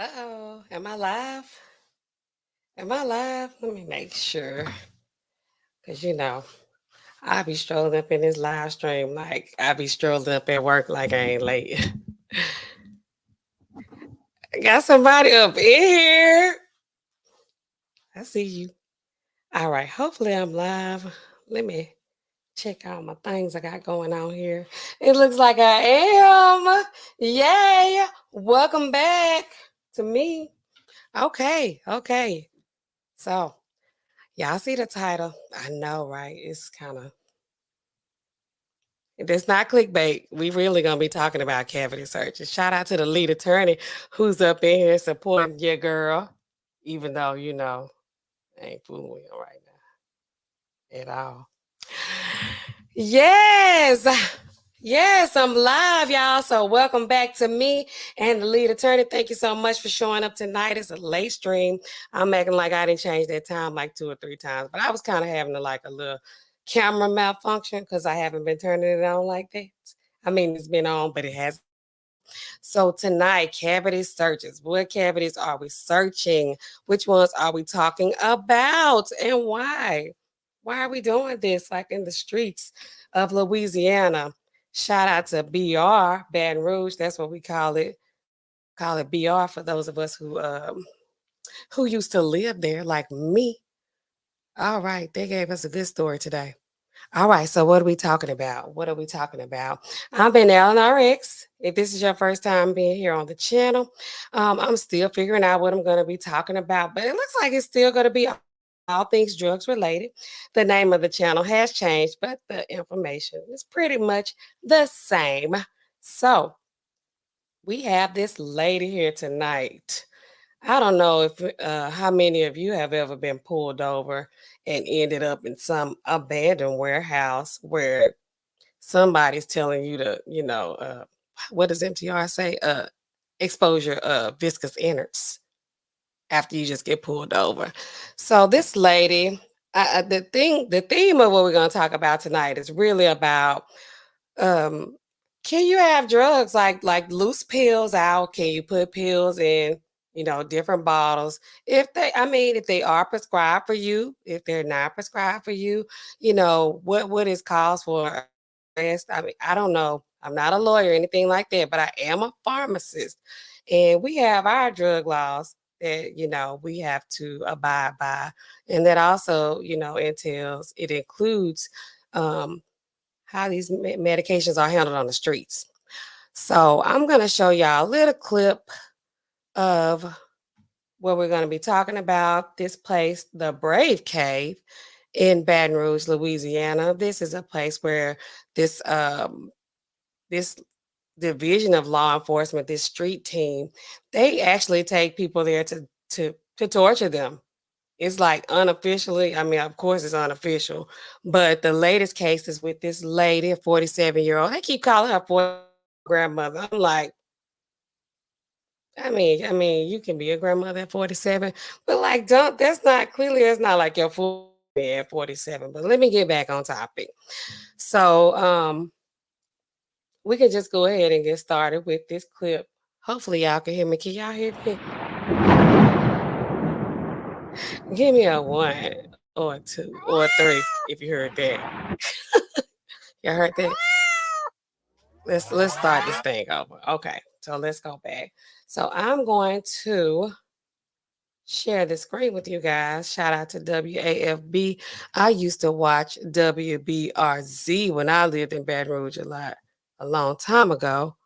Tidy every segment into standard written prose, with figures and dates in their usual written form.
Uh-oh, am I live? Am I live? Let me make sure. Because, I be strolling up in this live stream like I be strolling up at work like I ain't late. I got somebody up in here. I see you. All right, hopefully I'm live. Let me check out my things I got going on here. It looks like I am. Yay! Welcome back to me. Okay. So, y'all see the title? I know, right? It's not clickbait. We really gonna be talking about cavity searches. Shout out to the lead attorney who's up in here supporting your girl, even though I ain't fooling with him right now at all. Yes. Yes, I'm live, y'all. So welcome back to me and the lead attorney. Thank you so much for showing up tonight. It's a late stream. I'm acting like I didn't change that time like 2 or 3 times, but I was kind of having a little camera malfunction because I haven't been turning it on like that. I mean, it's been on, but it has. So tonight, cavity searches. What cavities are we searching? Which ones are we talking about and why? Why are we doing this like in the streets of Louisiana? Shout out to BR, Baton Rouge. That's what we call it. Call it BR for those of us who used to live there, like me. All right, they gave us a good story today. All right, so what are we talking about? What are we talking about? I'm in NAllenRx. If this is your first time being here on the channel, I'm still figuring out what I'm going to be talking about, but it looks like it's still going to be all things drugs related. The name of the channel has changed, but the information is pretty much the same. So we have this lady here tonight. I don't know if how many of you have ever been pulled over and ended up in some abandoned warehouse where somebody's telling you to, what does MTR say? Exposure viscous innards after you just get pulled over. So this lady, the theme of what we're going to talk about tonight is really about um, can you have drugs like loose pills out? Can you put pills in, different bottles? If they are prescribed for you, if they're not prescribed for you, what is cause for arrest? I mean, I don't know. I'm not a lawyer or anything like that, but I am a pharmacist. And we have our drug laws that, we have to abide by. And that also, it includes um how these medications are handled on the streets. So I'm going to show y'all a little clip of what we're going to be talking about. This place, the Brave Cave in Baton Rouge, Louisiana. This is a place where this division of law enforcement, this street team, they actually take people there to torture them. It's like unofficially, I mean, of course it's unofficial, but the latest case is with this lady, a 47-year-old. They keep calling her 40 grandmother. I'm like, I mean, you can be a grandmother at 47, but like, that's not like your full at 47. But let me get back on topic. So, we can just go ahead and get started with this clip. Hopefully, y'all can hear me. Can y'all hear me? Give me a 1 or a 2 or a 3 if you heard that. Y'all heard that? Let's start this thing over. Okay, so let's go back. So I'm going to share the screen with you guys. Shout out to WAFB. I used to watch WBRZ when I lived in Baton Rouge a long time ago.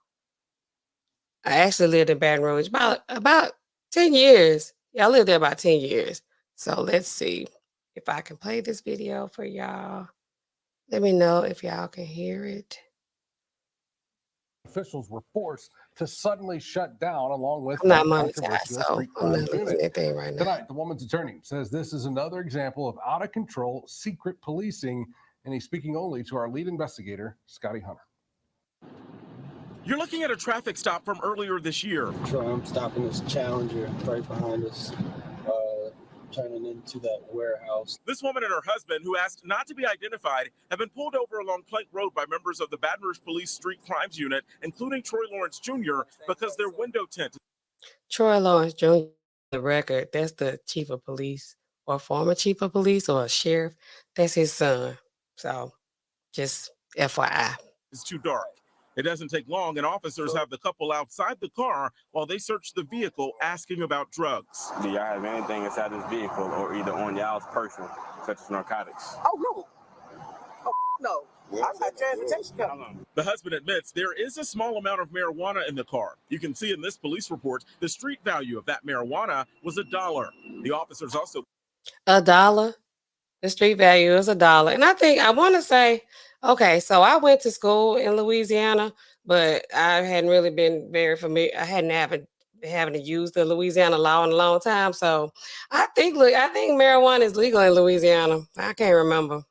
I actually lived in Baton Rouge about 10 years. Yeah, I lived there about 10 years. So let's see if I can play this video for y'all. Let me know if y'all can hear it. Officials were forced to suddenly shut down along with I'm not that monetized, controversial so street I'm crime not looking unit. at that thing right now. Tonight, the woman's attorney says this is another example of out of control secret policing, and he's speaking only to our lead investigator, Scotty Hunter. You're looking at a traffic stop from earlier this year. I'm stopping this Challenger right behind us, turning into that warehouse. This woman and her husband, who asked not to be identified, have been pulled over along Plank Road by members of the Baton Rouge Police Street Crimes Unit, including Troy Lawrence Jr., because their window tint. Troy Lawrence Jr., the record, that's the chief of police or former chief of police or a sheriff. That's his son. So just FYI. It's too dark. It doesn't take long, and officers have the couple outside the car while they search the vehicle, asking about drugs. Do y'all have anything inside this vehicle or either on y'all's person, such as narcotics? Oh, no. Oh, no. I've had transportation company. The husband admits there is a small amount of marijuana in the car. You can see in this police report the street value of that marijuana was $1. The officers also $1. The street value is $1. And I want to say, okay, so I went to school in Louisiana, but I hadn't really been very familiar. I haven't used the Louisiana law in a long time. So I think marijuana is legal in Louisiana. I can't remember.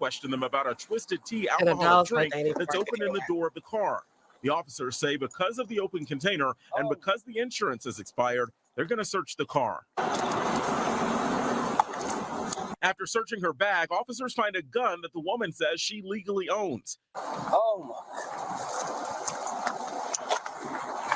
question them about a Twisted Tea And alcoholic $1 drink that's open in the door of the car. The officers say because of the open container and because the insurance is expired, they're going to search the car. After searching her bag, officers find a gun that the woman says she legally owns. Oh,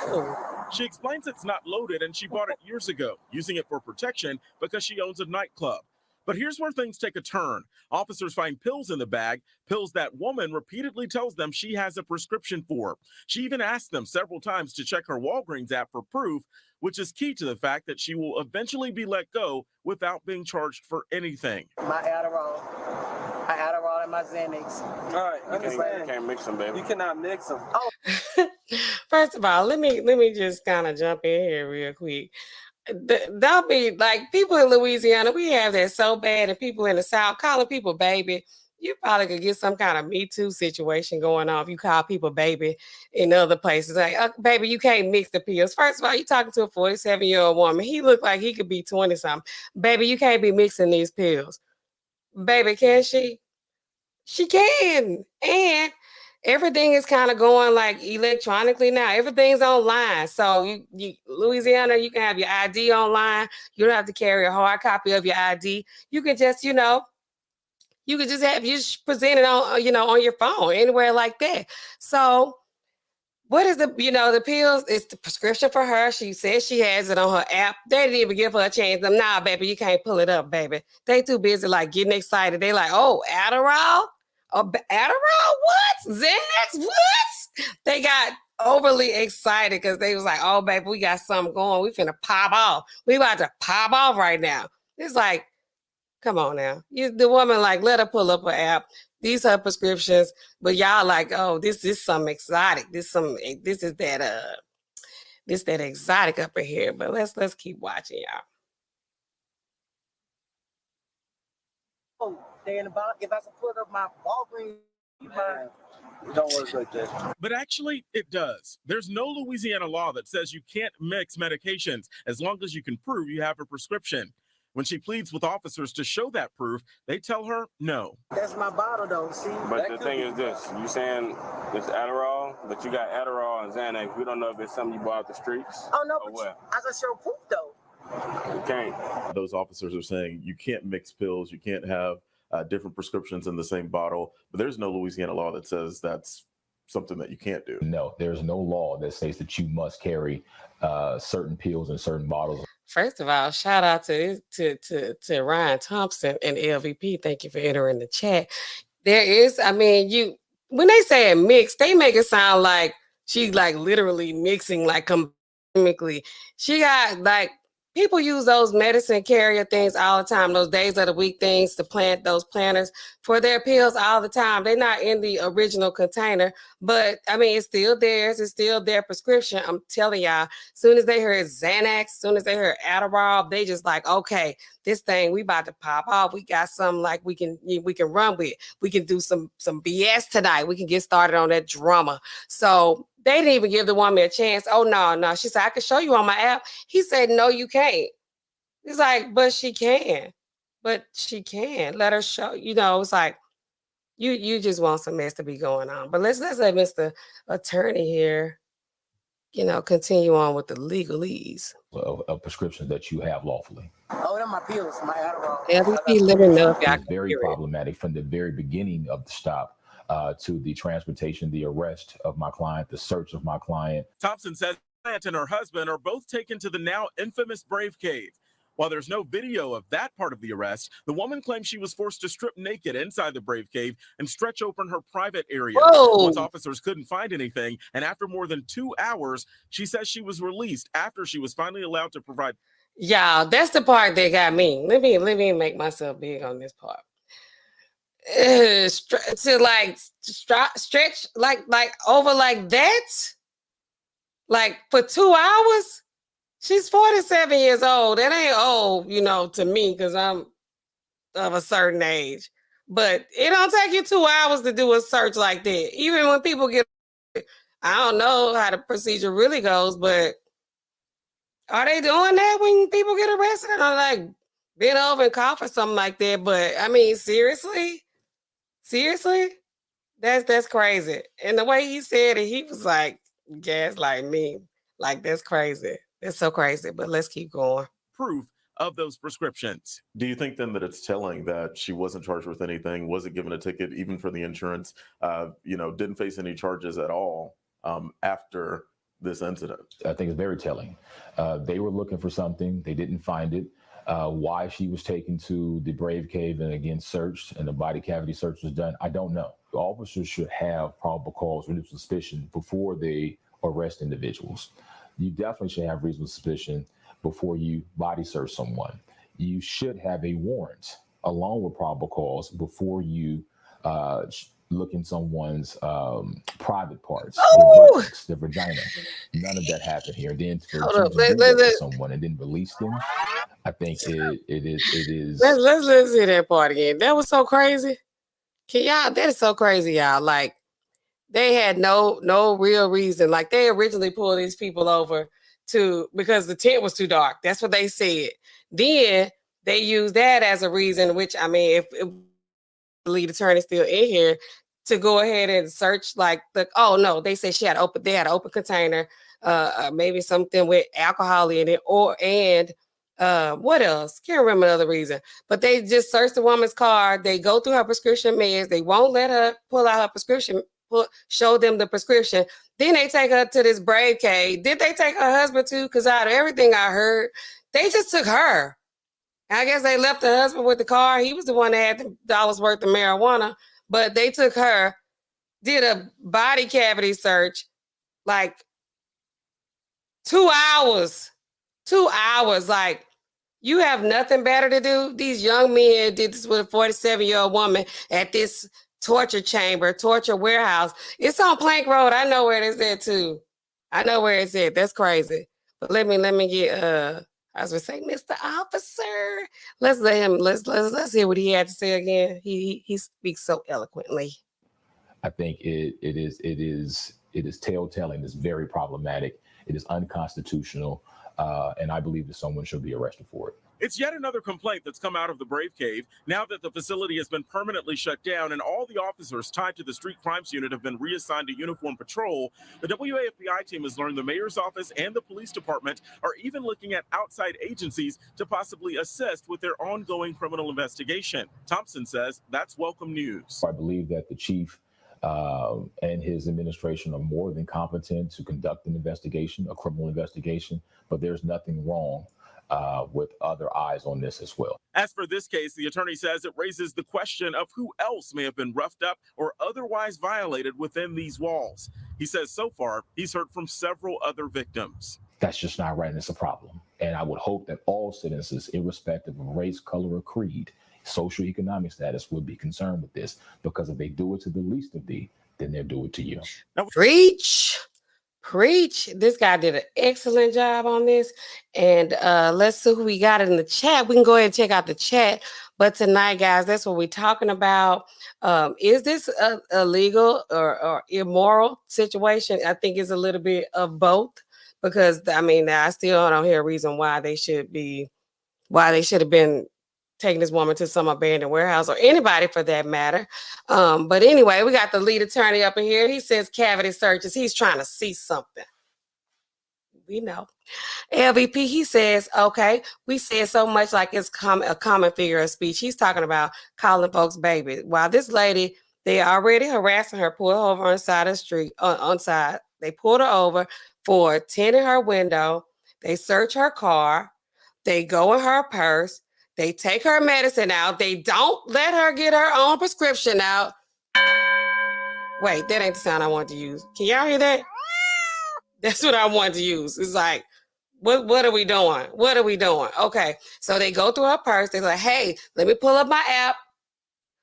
my. She explains it's not loaded and she bought it years ago, using it for protection because she owns a nightclub. But here's where things take a turn. Officers find pills in the bag, pills that woman repeatedly tells them she has a prescription for. She even asked them several times to check her Walgreens app for proof, which is key to the fact that she will eventually be let go without being charged for anything. My Adderall. My Adderall and my Xanax. All right, you can't mix them, baby. You cannot mix them. Oh. First of all, let me just kind of jump in here real quick. Don't be like people in Louisiana. We have that so bad, and people in the South calling people baby. You probably could get some kind of Me Too situation going on if you call people baby in other places. Like, baby, you can't mix the pills. First of all, you're talking to a 47-year-old woman. He looked like he could be 20-something. Baby, you can't be mixing these pills. Baby, can she? She can. And everything is kind of going like electronically now. Everything's online. So Louisiana, you can have your ID online. You don't have to carry a hard copy of your ID. You can just, you could just present it on, on your phone, anywhere like that. So what is the pills? It's the prescription for her. She says she has it on her app. They didn't even give her a chance. Nah, baby, you can't pull it up, baby. They too busy like getting excited. They like, oh, Adderall? Adderall? What? Xanax? What? They got overly excited because they was like, oh, baby, we got something going. We finna pop off. We about to pop off right now. It's like, come on now. The woman like, let her pull up her app. These are prescriptions, but y'all like, oh, this is some exotic. This is that exotic up in here. But let's keep watching, y'all. Oh, they in the bottom. If I can put up my Walgreens, it don't work like that. But actually, it does. There's no Louisiana law that says you can't mix medications as long as you can prove you have a prescription. When she pleads with officers to show that proof, they tell her no. That's my bottle, though. See, but the thing is this: you saying it's Adderall, but you got Adderall and Xanax. We don't know if it's something you bought off the streets. Oh no, or what? I can show proof though. You can't. Those officers are saying you can't mix pills, you can't have different prescriptions in the same bottle, but there's no Louisiana law that says that's something that you can't do. No, there's no law that says that you must carry certain pills in certain bottles. First of all, shout out to Ryan Thompson and LVP. Thank you for entering the chat. There is, when they say a mix, they make it sound like she's like literally mixing like chemically. She got like, people use those medicine carrier things all the time, those days of the week things to plant those planters for their pills all the time. They're not in the original container, but it's still theirs. It's still their prescription. I'm telling y'all, as soon as they heard Xanax, as soon as they heard Adderall, they just like, okay, this thing, we about to pop off. We got something like we can run with. We can do some BS tonight. We can get started on that drama. So they didn't even give the woman a chance. Oh, no. She said, I can show you on my app. He said, no, you can't. He's like, but she can. Let her show. It's like, you just want some mess to be going on. But let's let Mr. Attorney here, continue on with the legalese. Of prescriptions that you have lawfully. Oh, they're my pills, my Adderall. LVP, let me know if y'all It's very problematic from the very beginning of the stop. To the transportation, the arrest of my client, the search of my client. Thompson says and her husband are both taken to the now infamous Brave Cave. While there's no video of that part of the arrest, the woman claims she was forced to strip naked inside the Brave Cave and stretch open her private area. Whoa. Once officers couldn't find anything, and after more than 2 hours, she says she was released after she was finally allowed to provide. Y'all, that's the part that got me. Let me make myself big on this part. To like stretch like over like that, like for 2 hours. She's 47 years old. That ain't old, you know, to me, because I'm of a certain age. But it don't take you 2 hours to do a search like that. Even when people get, I don't know how the procedure really goes, but are they doing that when people get arrested? And I'm like bend over and cough or something like that. But I mean, seriously, that's crazy. And the way he said it, he was like gaslighting me. Like, that's crazy. That's so crazy. But let's keep going. Proof of those prescriptions. Do you think then that it's telling that she wasn't charged with anything, wasn't given a ticket even for the insurance, didn't face any charges at all after this incident? I think it's very telling. They were looking for something. They didn't find it. Why she was taken to the Brave Cave and again searched and the body cavity search was done, I don't know. The officers should have probable cause, reasonable suspicion before they arrest individuals. You definitely should have reasonable suspicion before you body search someone. You should have a warrant along with probable cause before you look in someone's private parts, their buttocks, their vagina. None of that happened here. Then for someone and then release them, I think it is. Let's see that part again. That was so crazy. That is so crazy, y'all. Like, they had no real reason. Like, they originally pulled these people over because the tent was too dark. That's what they said. Then they used that as a reason, which, I mean, if the lead attorney still in here, to go ahead and search like they said they had an open container, maybe something with alcohol in it, and what else? Can't remember another reason. But they just searched the woman's car. They go through her prescription meds. They won't let her pull out her prescription, show them the prescription. Then they take her to this Brave Cave. Did they take her husband too? Because out of everything I heard, they just took her. I guess they left the husband with the car. He was the one that had the dollars worth of marijuana. But they took her, did a body cavity search, like 2 hours. 2 hours. Like, you have nothing better to do. These young men did this with a 47-year-old woman at this torture warehouse. It's on Plank Road. I know where it's at too. I know where it's at. That's crazy. But let me get I was gonna say, Mr. Officer. Let's hear what he had to say again. He speaks so eloquently. I think it is telltale. It's very problematic. It is unconstitutional, and I believe that someone should be arrested for it. It's yet another complaint that's come out of the Brave Cave now that the facility has been permanently shut down and all the officers tied to the street crimes unit have been reassigned to uniform patrol. The WAFBI team has learned the mayor's office and the police department are even looking at outside agencies to possibly assist with their ongoing criminal investigation. Thompson says that's welcome news. I believe that the chief and his administration are more than competent to conduct an investigation, a criminal investigation, but there's nothing wrong with other eyes on this as well. As for this case, the attorney says it raises the question of who else may have been roughed up or otherwise violated within these walls. He says so far he's heard from several other victims. That's just not right, and it's a problem. And I would hope that all citizens, irrespective of race, color, or creed, socioeconomic status, would be concerned with this, because if they do it to the least of thee, then they'll do it to you. Preach. This guy did an excellent job on this. And let's see who we got in the chat. We can go ahead and check out the chat. But tonight, guys, that's what we're talking about. Is this a illegal or immoral situation? I think it's a little bit of both, because, I mean, I still don't hear a reason why they should have been taking this woman to some abandoned warehouse, or anybody for that matter. But anyway, we got the lead attorney up in here. He says cavity searches. He's trying to see something. We know. LVP, he says, okay, we said so much like it's a common figure of speech. He's talking about calling folks baby. While this lady, they already harassing her, pull her over on the side of the street, they They pulled her over for tinting her window. They search her car. They go in her purse. They take her medicine out. They don't let her get her own prescription out. Wait, that ain't the sound I wanted to use. Can y'all hear that? That's what I wanted to use. It's like, what are we doing? What are we doing? Okay, so they go through her purse. They're like, hey, let me pull up my app.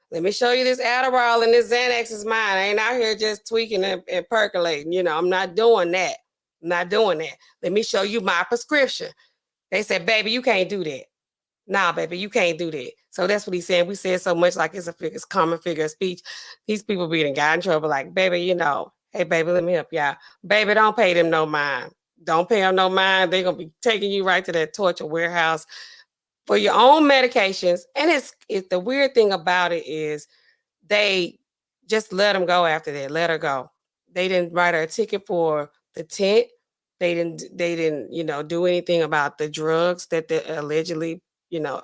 Let me show you this Adderall and this Xanax is mine. I ain't out here just tweaking and percolating. You know, I'm not doing that. I'm not doing that. Let me show you my prescription. They said, baby, you can't do that. Nah, baby, you can't do that. So that's what he said. We said so much like it's a common figure of speech. These people being got in trouble like, baby, you know, hey, baby, let me help y'all. Baby, don't pay them no mind. Don't pay them no mind. They're going to be taking you right to that torture warehouse for your own medications. And it's the weird thing about it is they just let them go after that. Let her go. They didn't write her a ticket for the tent. They didn't, you know, do anything about the drugs that they allegedly, you know,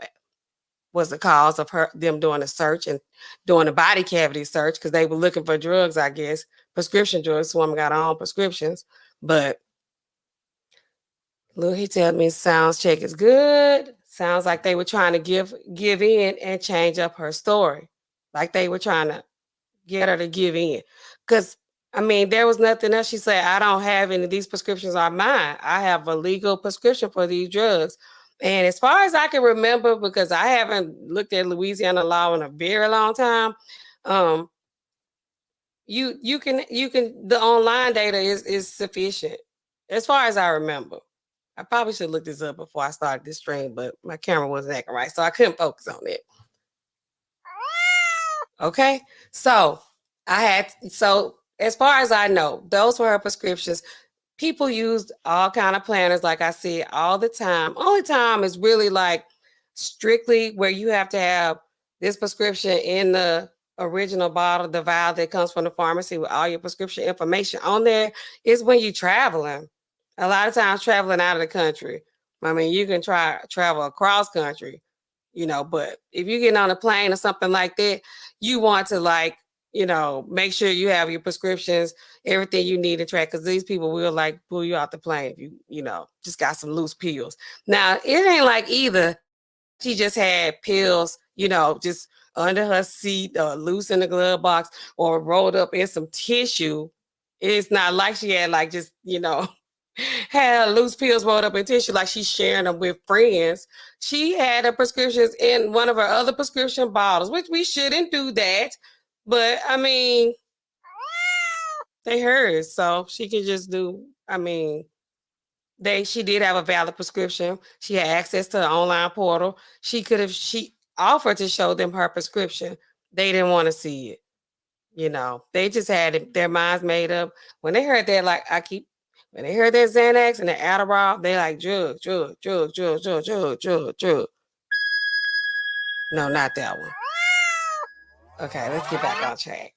was the cause of them doing a search and doing a body cavity search because they were looking for drugs, I guess, prescription drugs. This woman got her own prescriptions. But look, he tells me sounds check is good. Sounds like they were trying to give in and change up her story. Like they were trying to get her to give in. Because, I mean, there was nothing else. She said, I don't have any of these prescriptions are mine. I have a legal prescription for these drugs. And as far as I can remember, because I haven't looked at Louisiana law in a very long time, you can the online data is sufficient. As far as I remember. I probably should look this up before I started this stream, but my camera wasn't acting right, so I couldn't focus on it. Okay, so as far as I know, those were her prescriptions. People used all kind of planners, like I said, all the time. Only time is really like strictly where you have to have this prescription in the original bottle, the vial that comes from the pharmacy with all your prescription information on there, is when you're traveling. A lot of times traveling out of the country. I mean, you can travel across country, you know, but if you're getting on a plane or something like that, you want to like, you know, make sure you have your prescriptions, everything you need to track, because these people will like pull you out the plane if you know, just got some loose pills. Now, it ain't like either she just had pills, you know, just under her seat or loose in the glove box or rolled up in some tissue. It's not like she had like just, you know, had loose pills rolled up in tissue like she's sharing them with friends. She had her prescriptions in one of her other prescription bottles, which we shouldn't do that. But I mean, they hers, so she can just do. I mean, she did have a valid prescription. She had access to the online portal. She offered to show them her prescription. They didn't want to see it. You know, they just had their minds made up. When they heard that, like when they heard that Xanax and the Adderall, they like drug. No, not that one. Okay, let's get back on track.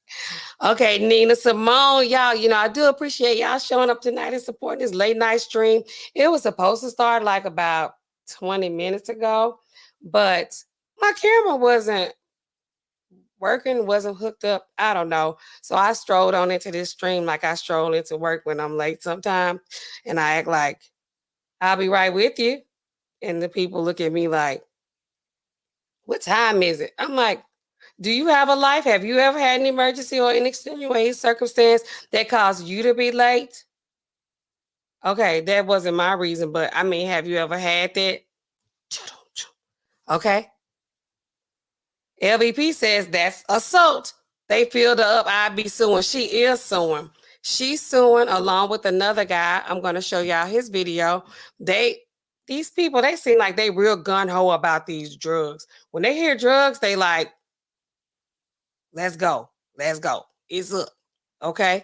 Okay, Nina Simone, y'all, you know, I do appreciate y'all showing up tonight and supporting this late night stream. It was supposed to start like about 20 minutes ago, but my camera wasn't working, wasn't hooked up. I don't know. So I strolled on into this stream like I stroll into work when I'm late sometimes. And I act like I'll be right with you. And the people look at me like, what time is it? I'm like, do you have a life? Have you ever had an emergency or an extenuating circumstance that caused you to be late? Okay, that wasn't my reason, but I mean, have you ever had that? Okay. LVP says that's assault. They filled her up. I'd be suing. She is suing. She's suing along with another guy. I'm going to show y'all his video. These people, they seem like they real gun-ho about these drugs. When they hear drugs, they like, let's go. Let's go. It's up. Okay.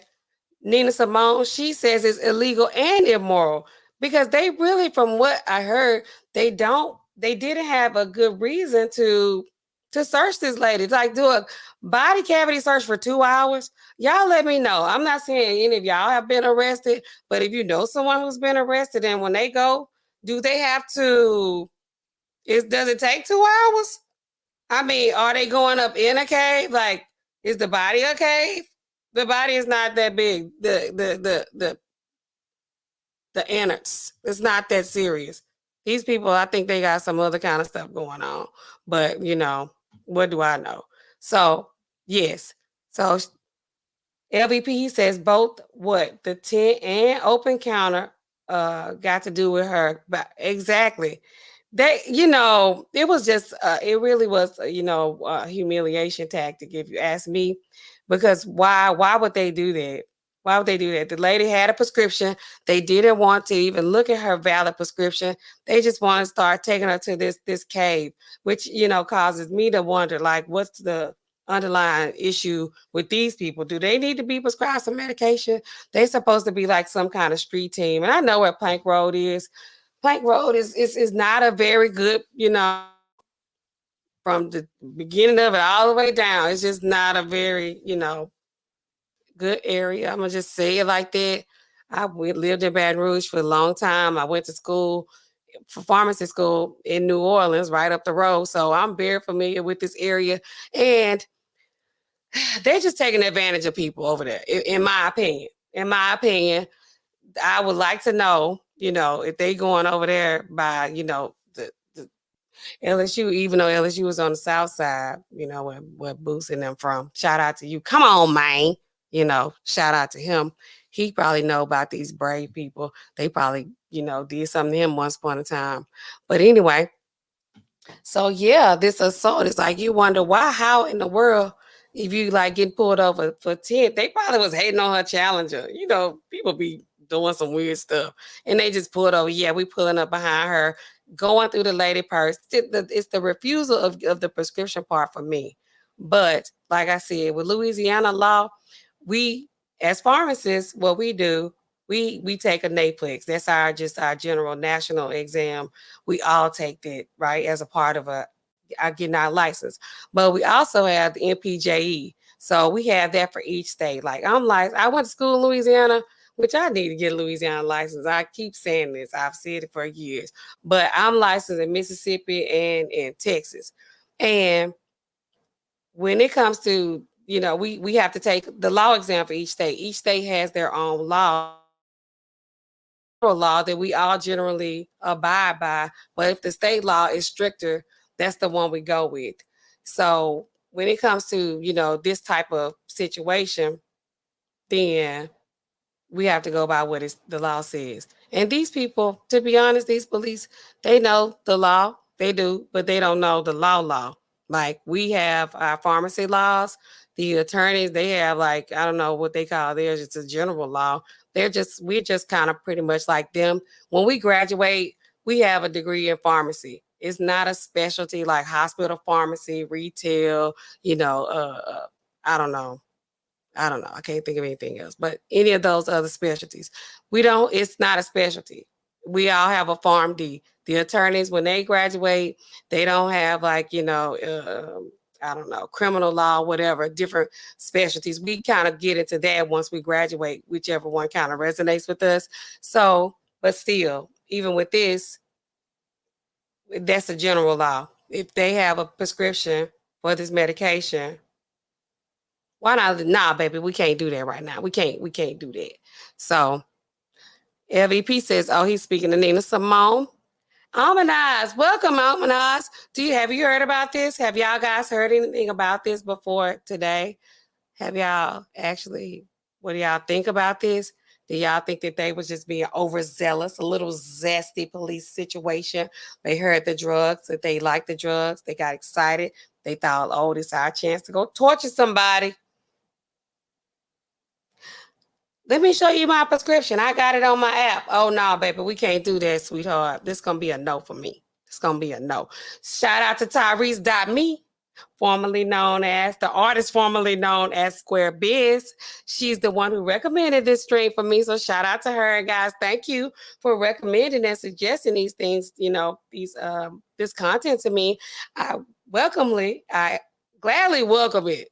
Nina Simone, she says it's illegal and immoral because they really, from what I heard, they didn't have a good reason to search this lady. Like do a body cavity search for 2 hours. Y'all let me know. I'm not saying any of y'all have been arrested, but if you know someone who's been arrested and when they go, do they have to, does it take 2 hours? I mean, are they going up in a cave? Like, is the body a cave? The body is not that big. The the innards. It's not that serious. These people, I think they got some other kind of stuff going on. But, you know, what do I know? So, yes. So LVP says both what the tent and open counter got to do with her. But exactly. They, you know, it was just it really was, you know, a humiliation tactic, if you ask me. Because why would they do that? Why would they do that? The lady had a prescription. They didn't want to even look at her valid prescription. They just want to start taking her to this cave, which, you know, causes me to wonder, like, what's the underlying issue with these people? Do they need to be prescribed some medication? They're supposed to be like some kind of street team. And I know where Plank Road is. Plank Road is not a very good, you know, from the beginning of it all the way down. It's just not a very, you know, good area. I'm gonna just say it like that. Lived in Baton Rouge for a long time. I went to school for pharmacy school in New Orleans, right up the road. So I'm very familiar with this area. And they're just taking advantage of people over there, in my opinion. In my opinion, I would like to know, you know, if they going over there by, you know, the LSU, even though LSU was on the south side, you know, where Boots and them from. Shout out to you. Come on, man. You know, shout out to him. He probably know about these brave people. They probably, you know, did something to him once upon a time. But anyway, so yeah, this assault is like, you wonder why, how in the world, if you like get pulled over for 10, they probably was hating on her challenger. You know, people be doing some weird stuff. And they just pulled over. Yeah, we pulling up behind her, going through the lady purse. It's the refusal of the prescription part for me. But like I said, with Louisiana law, we as pharmacists, what we do, we take a NAPLEX. That's our general national exam. We all take that, right, as a part of our getting our license. But we also have the NPJE. So we have that for each state. Like I went to school in Louisiana, which I need to get a Louisiana license. I keep saying this. I've said it for years. But I'm licensed in Mississippi and in Texas. And when it comes to, you know, we have to take the law exam for each state. Each state has their own law that we all generally abide by. But if the state law is stricter, that's the one we go with. So when it comes to, you know, this type of situation, then we have to go by what the law says. And these people, to be honest, these police, they know the law. They do, but they don't know the law. Like we have our pharmacy laws. The attorneys, they have like, I don't know what they call theirs. It's a general law. We're just kind of pretty much like them. When we graduate, we have a degree in pharmacy. It's not a specialty like hospital pharmacy, retail, you know, I don't know. I can't think of anything else, but any of those other specialties. It's not a specialty. We all have a Pharm D. The attorneys, when they graduate, they don't have like, you know, I don't know, criminal law, whatever, different specialties. We kind of get into that once we graduate, whichever one kind of resonates with us. So, but still, even with this, that's a general law. If they have a prescription for this medication, why not? Nah, baby, we can't do that right now. We can't do that. So LVP says, oh, he's speaking to Nina Simone. Almanaz, welcome, Almanaz. Have you heard about this? Have y'all guys heard anything about this before today? Have y'all actually, what do y'all think about this? Do y'all think that they was just being overzealous, a little zesty police situation? They heard the drugs, that they liked the drugs. They got excited. They thought, oh, this is our chance to go torture somebody. Let me show you my prescription. I got it on my app. Oh, no, baby, we can't do that, sweetheart. This is going to be a no for me. It's going to be a no. Shout out to Tyrese.me, formerly known as the artist formerly known as Square Biz. She's the one who recommended this stream for me. So shout out to her, guys. Thank you for recommending and suggesting these things, you know, this content to me. I gladly welcome it,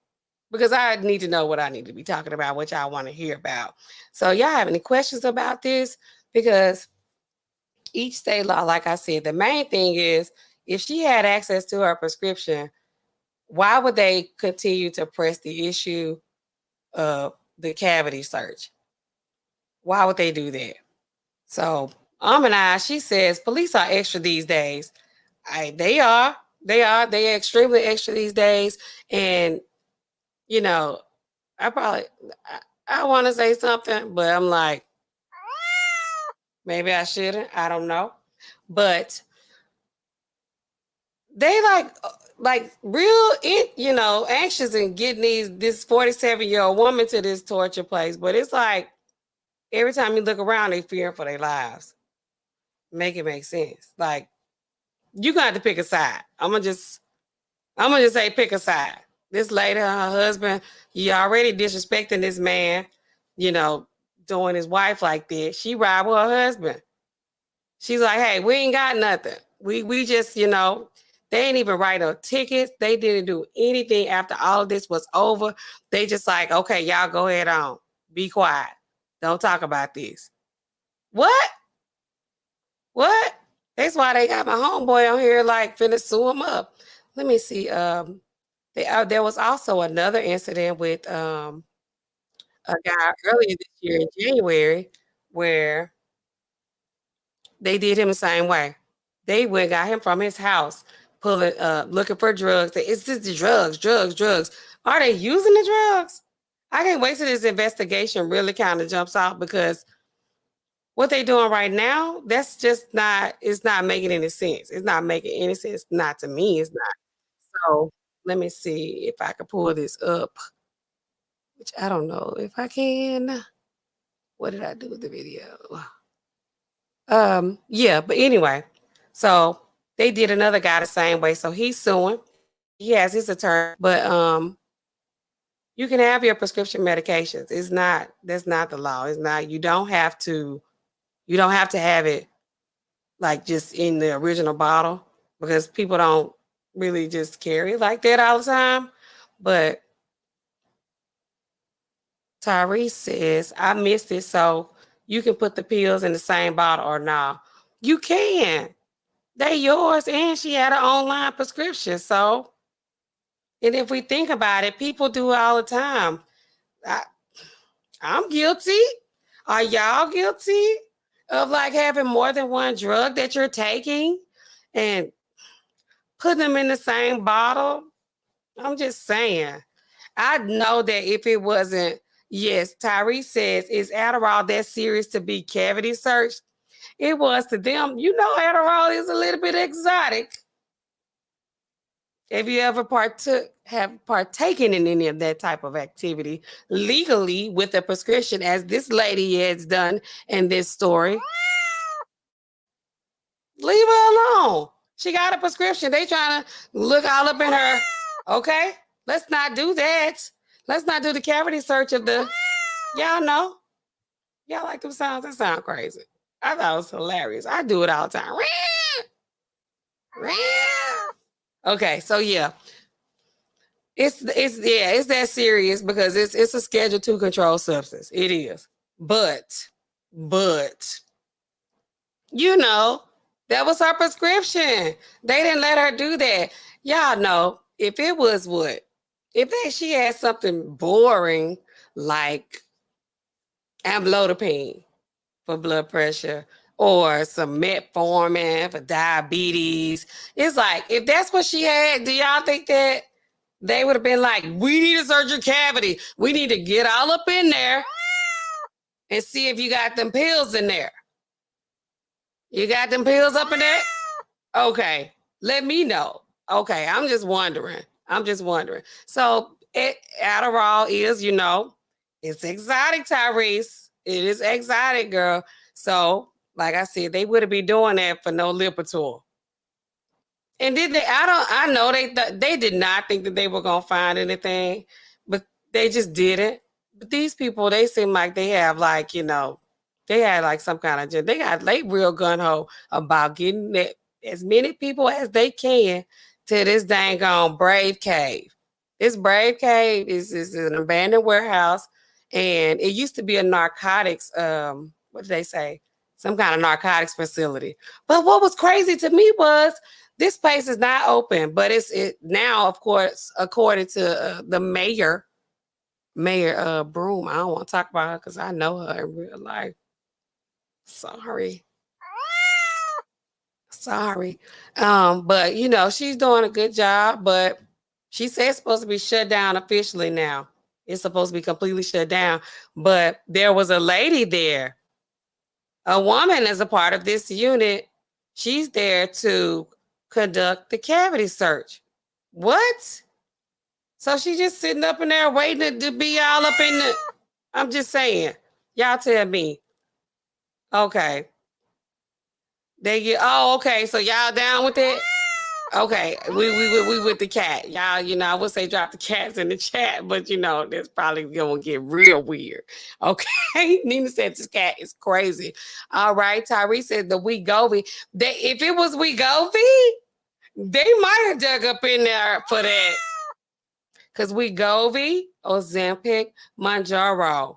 because I need to know what I need to be talking about, what y'all want to hear about. So y'all have any questions about this? Because each state law, like I said, the main thing is if she had access to her prescription, why would they continue to press the issue of the cavity search? Why would they do that? So she says police are extra these days. They are extremely extra these days. And you know, I want to say something, but I'm like, maybe I shouldn't. I don't know. But they like real anxious and getting this 47-year-old woman to this torture place. But it's like every time you look around, they fearing for their lives. Make it make sense. Like you got to pick a side. I'm gonna just say pick a side. This lady, her husband, you already disrespecting this man, doing his wife like this. She ride with her husband. She's like, hey, we ain't got nothing. We just, they ain't even write no tickets. They didn't do anything after all of this was over. They just like, okay, y'all go ahead on. Be quiet. Don't talk about this. What? That's why they got my homeboy on here like finna sue him up. Let me see. There was also another incident with a guy earlier this year in January where they did him the same way. They went got him from his house, looking for drugs. It's just the drugs. Are they using the drugs? I can't wait till this investigation really kind of jumps out because what they doing right now, that's just it's not making any sense. It's not making any sense. Not to me, it's not. So let me see if I can pull this up, which I don't know if I can. What did I do with the video? Yeah, but anyway, so they did another guy the same way. So he's suing. He has his attorney, but you can have your prescription medications. That's not the law. It's not, you don't have to have it like just in the original bottle because people don't really just carry it like that all the time. But Tyrese says, I missed it, so you can put the pills in the same bottle or not. You can. They yours, and she had an online prescription. So, and if we think about it, people do it all the time. I'm guilty. Are y'all guilty of like having more than one drug that you're taking and putting them in the same bottle? I'm just saying. I know that if it wasn't, yes, Tyrese says, is Adderall that serious to be cavity searched? It was to them. Adderall is a little bit exotic. Have you ever partaken in any of that type of activity legally with a prescription, as this lady has done in this story? Leave her alone. She got a prescription. They trying to look all up in her. Okay, let's not do that. Let's not do the cavity search of the. Y'all know. Y'all like them sounds? That sound crazy. I thought it was hilarious. I do it all the time. Okay, so yeah. It's that serious because it's a Schedule II controlled substance. It is. But that was her prescription. They didn't let her do that. Y'all know if it was she had something boring like amlodipine for blood pressure or some metformin for diabetes. It's like, if that's what she had, do y'all think that they would have been like, we need to search your cavity. We need to get all up in there and see if you got them pills in there. You got them pills up in there? Okay, let me know. Okay, I'm just wondering. So Adderall is, it's exotic, Tyrese. It is exotic, girl. So, like I said, they wouldn't be doing that for no Lipitor. And did they? I know they did not think that they were gonna find anything, but they just didn't. But these people, they seem like they have like, they had like some kind of, they real gun ho about getting as many people as they can to this dang on Brave Cave. This Brave Cave is an abandoned warehouse, and it used to be a narcotics, what did they say? Some kind of narcotics facility. But what was crazy to me was this place is not open, but it now, of course, according to the mayor Broom. I don't want to talk about her because I know her in real life. Sorry. Sorry. But you know, she's doing a good job, but she said it's supposed to be shut down officially now. It's supposed to be completely shut down. But there was a lady there. A woman is a part of this unit. She's there to conduct the cavity search. What? So she's just sitting up in there waiting to be all up in the. I'm just saying. Y'all tell me. Okay. They get. Oh, okay. So y'all down with it? Okay, we with the cat, y'all. You know, I would say drop the cats in the chat, but you know, that's probably gonna get real weird. Okay, Nina said this cat is crazy. All right, Tyree said the Wegovy. If it was Wegovy, they might have dug up in there for that. Cause Wegovy, Ozempic, Mounjaro.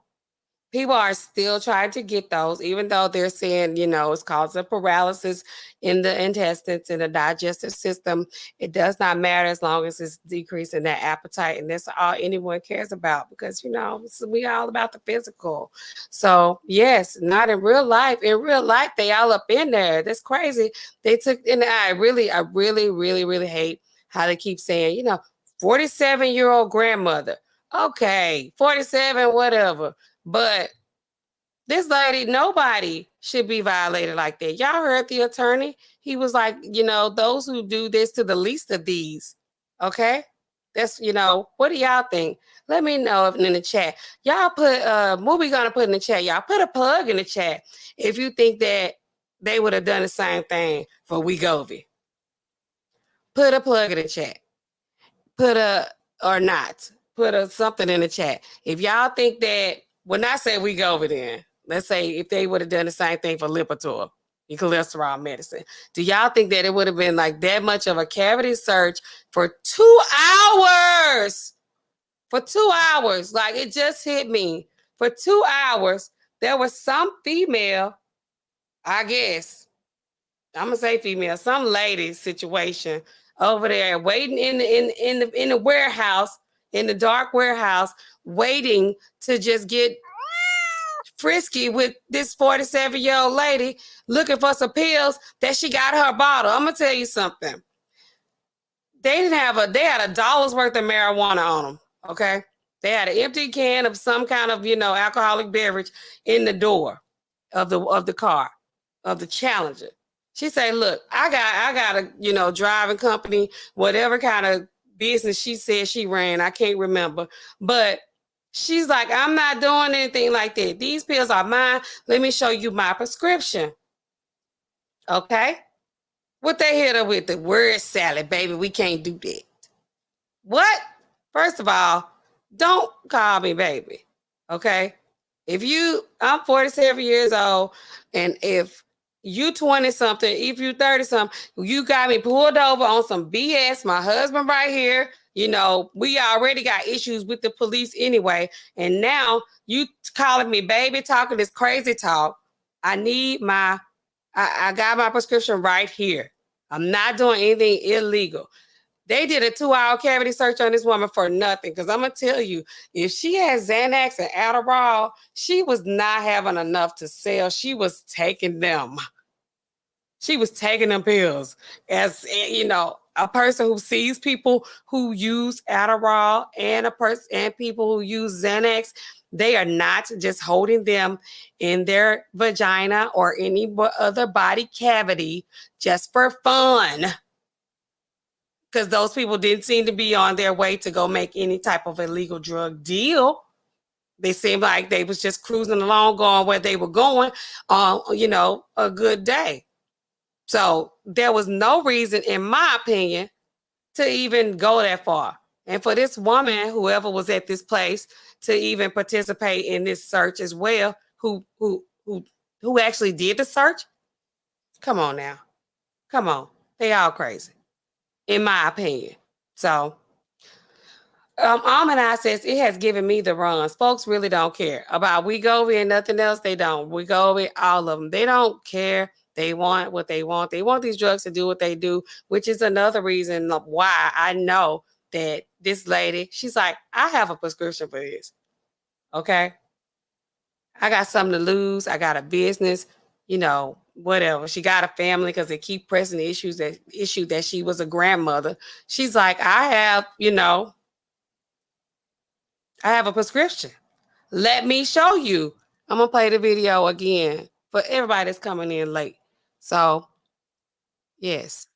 People are still trying to get those, even though they're saying, you know, it's causing paralysis in the intestines and the digestive system. It does not matter as long as it's decreasing that appetite. And that's all anyone cares about because, you know, we all about the physical. So, yes, not in real life. In real life, they all up in there. That's crazy. They took, and I really hate how they keep saying, you know, 47-year-old grandmother. Okay, 47, whatever. But this lady, nobody should be violated like that. Y'all heard the attorney? He was like, you know, those who do this to the least of these. Okay? That's, you know, what do y'all think? Let me know if in the chat. Y'all put, what we gonna put in the chat? Y'all put a plug in the chat if you think that they would have done the same thing for Wegovy. Put a plug in the chat. Put a, or not. Put a something in the chat. If y'all think that, when I say Wegovy then, let's say if they would have done the same thing for Lipitor, your cholesterol medicine, do y'all think that it would have been like that much of a cavity search for 2 hours? For 2 hours, like it just hit me. For 2 hours, there was some female, I guess, I'm gonna say female, some lady situation over there waiting in the warehouse, in the dark warehouse, waiting to just get frisky with this 47-year-old lady looking for some pills that she got her bottle. I'm gonna tell you something. They had $1 worth of marijuana on them. Okay, they had an empty can of some kind of, you know, alcoholic beverage in the door of the car of the Challenger. She said, "Look, I got a, you know, driving company, whatever kind of business she said she ran. I can't remember, but." She's like, I'm not doing anything like that. These pills are mine. Let me show you my prescription. Okay? What they hit her with? The word salad, baby. We can't do that. What? First of all, don't call me baby. Okay? I'm 47 years old, and if you 20 something, if you 30 something, you got me pulled over on some BS. My husband right here. You know, we already got issues with the police anyway. And now you calling me baby, talking this crazy talk. I got my prescription right here. I'm not doing anything illegal. They did a 2-hour cavity search on this woman for nothing. Because I'm going to tell you, if she had Xanax and Adderall, she was not having enough to sell. She was taking them. She was taking them pills. As you know, a person who sees people who use Adderall and people who use Xanax, they are not just holding them in their vagina or any other body cavity just for fun. Because those people didn't seem to be on their way to go make any type of illegal drug deal. They seemed like they was just cruising along, going where they were going on, you know, a good day. So there was no reason, in my opinion, to even go that far. And for this woman, whoever was at this place, to even participate in this search as well, who actually did the search, come on now. Come on. They all crazy, in my opinion. So Almanac says it has given me the runs. Folks really don't care about Wegovy and nothing else. They don't. Wegovy, all of them. They don't care. They want what they want. They want these drugs to do what they do, which is another reason why I know that this lady, she's like, I have a prescription for this. Okay? I got something to lose. I got a business. you know, whatever. She got a family because they keep pressing the issue that she was a grandmother. She's like, I have, you know, I have a prescription. Let me show you. I'm gonna play the video again for everybody that's coming in late. So, yes,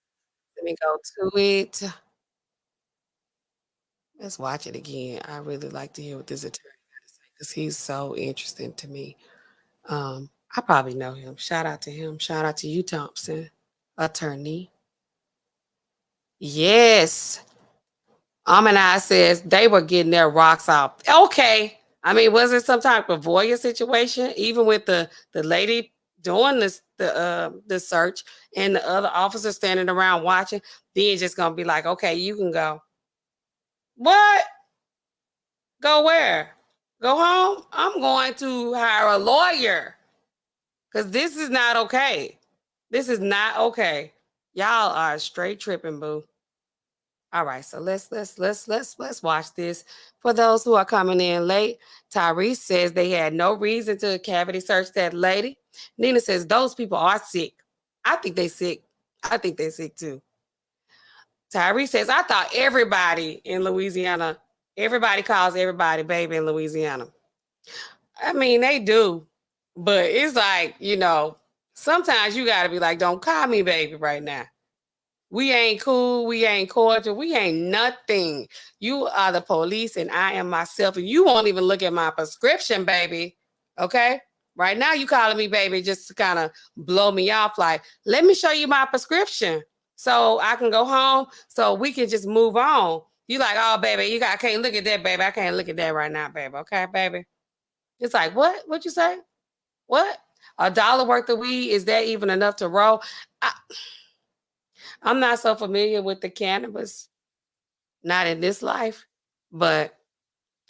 let me go to it. Let's watch it again. I really like to hear what this attorney got to say because he's so interesting to me. I probably know him. Shout out to him. Shout out to you, Thompson, attorney. Yes. Amani says they were getting their rocks off. Okay. I mean, was it some type of voyeur situation? Even with the lady doing the search and the other officers standing around watching, then just gonna be like, okay, you can go. What? Go where? Go home? I'm going to hire a lawyer because this is not okay. This is not okay. Y'all are straight tripping, boo. All right, so let's watch this. For those who are coming in late, Tyrese says they had no reason to cavity search that lady. Nina says those people are sick. I think they sick. I think they're sick too. Tyrese says I thought everybody in Louisiana, everybody calls everybody baby in Louisiana. I mean, they do, but it's like, you know, sometimes you got to be like, don't call me baby right now. We ain't cool. We ain't cordial. We ain't nothing. You are the police and I am myself. And you won't even look at my prescription, baby. Okay? Right now, you calling me baby just to kind of blow me off. Like, let me show you my prescription so I can go home so we can just move on. You like, oh, baby, I can't look at that, baby. I can't look at that right now, baby. Okay, baby? It's like, what? What'd you say? What? $1 worth of weed? Is that even enough to roll? I'm not so familiar with the cannabis, not in this life, but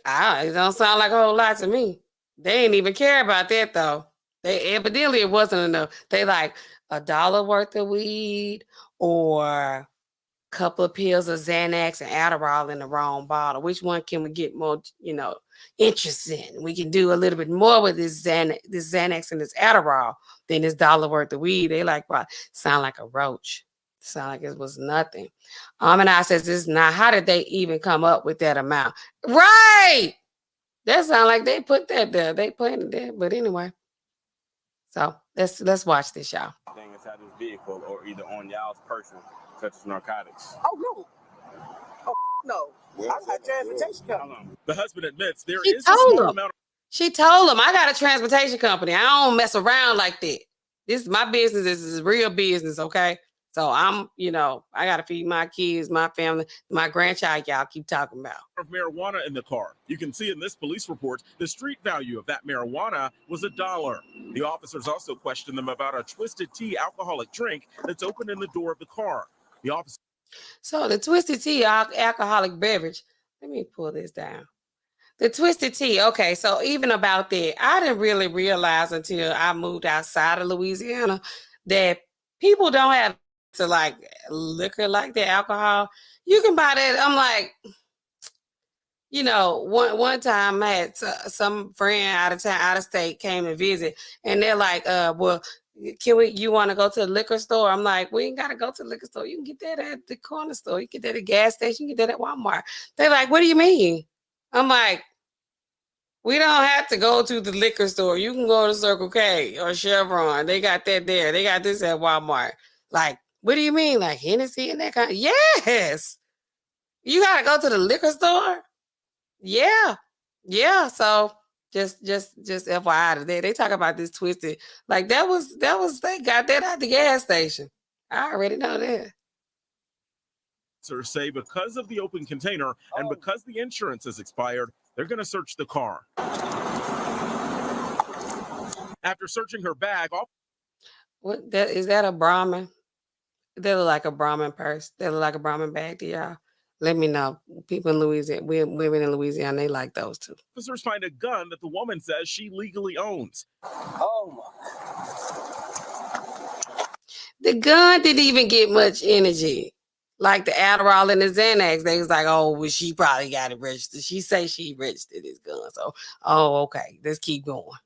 it don't sound like a whole lot to me. They ain't even care about that though. They evidently it wasn't enough. They like $1 worth of weed or couple of pills of Xanax and Adderall in the wrong bottle. Which one can we get more, you know, interest in? We can do a little bit more with this Xanax and this Adderall than this $1 worth of weed. They like, well, sound like a roach. Sound like it was nothing. And I says, this is not, how did they even come up with that amount? Right. That sound like they put that there. They planted there. But anyway. So let's watch this, y'all. Thing inside this vehicle or either on y'all's person, such as narcotics. Oh no. Oh no. I got transportation company. The husband admits there She is a told small him. amount She told him, I got a transportation company. I don't mess around like that. This is my business. This is real business, okay? So I'm, you know, I got to feed my kids, my family, my grandchild y'all keep talking about. of marijuana in the car. You can see in this police report, the street value of that marijuana was $1. The officers also questioned them about a Twisted Tea alcoholic drink that's open in the door of the car. The officer. So the Twisted Tea alcoholic beverage, let me pull this down. The Twisted Tea, okay, so even about that, I didn't really realize until I moved outside of Louisiana that people don't have to like liquor like that, alcohol. You can buy that. I'm like, you know, one time I had some friend out of town, out of state came and visit, and they're like, well, you want to go to the liquor store? I'm like, we ain't got to go to the liquor store. You can get that at the corner store. You can get that at a gas station. You can get that at Walmart. They're like, what do you mean? I'm like, we don't have to go to the liquor store. You can go to Circle K or Chevron. They got that there. They got this at Walmart. Like, what do you mean? Like Hennessy and that kind of, yes. You got to go to the liquor store? Yeah. Yeah. So just FYI today, they talk about this Twisted. Like that was, they got that at the gas station. I already know that. Say because of the open container and because the insurance is expired, they're going to search the car. After searching her bag, What that is that a Brahmin? They look like a Brahmin purse. They look like a Brahmin bag to y'all. Let me know. People in Louisiana, women in Louisiana, they like those too. officers find a gun that the woman says she legally owns. Oh my. The gun didn't even get much energy. Like the Adderall and the Xanax, they was like, oh, well, she probably got it registered. She say she registered this gun. So, oh, okay, let's keep going.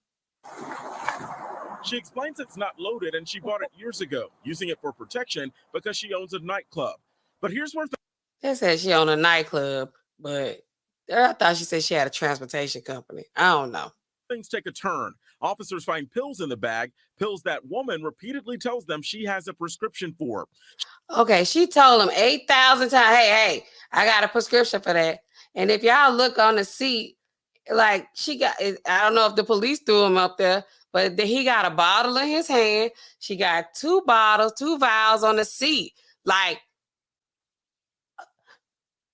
She explains it's not loaded and she bought it years ago, using it for protection because she owns a nightclub. But here's where They said she owned a nightclub, but I thought she said she had a transportation company. I don't know. things take a turn. Officers find pills in the bag, pills that woman repeatedly tells them she has a prescription for. Okay, she told him 8,000 times, hey, I got a prescription for that. And if y'all look on the seat, like she got, I don't know if the police threw him up there, but he got a bottle in his hand. She got 2 bottles, 2 vials on the seat. Like,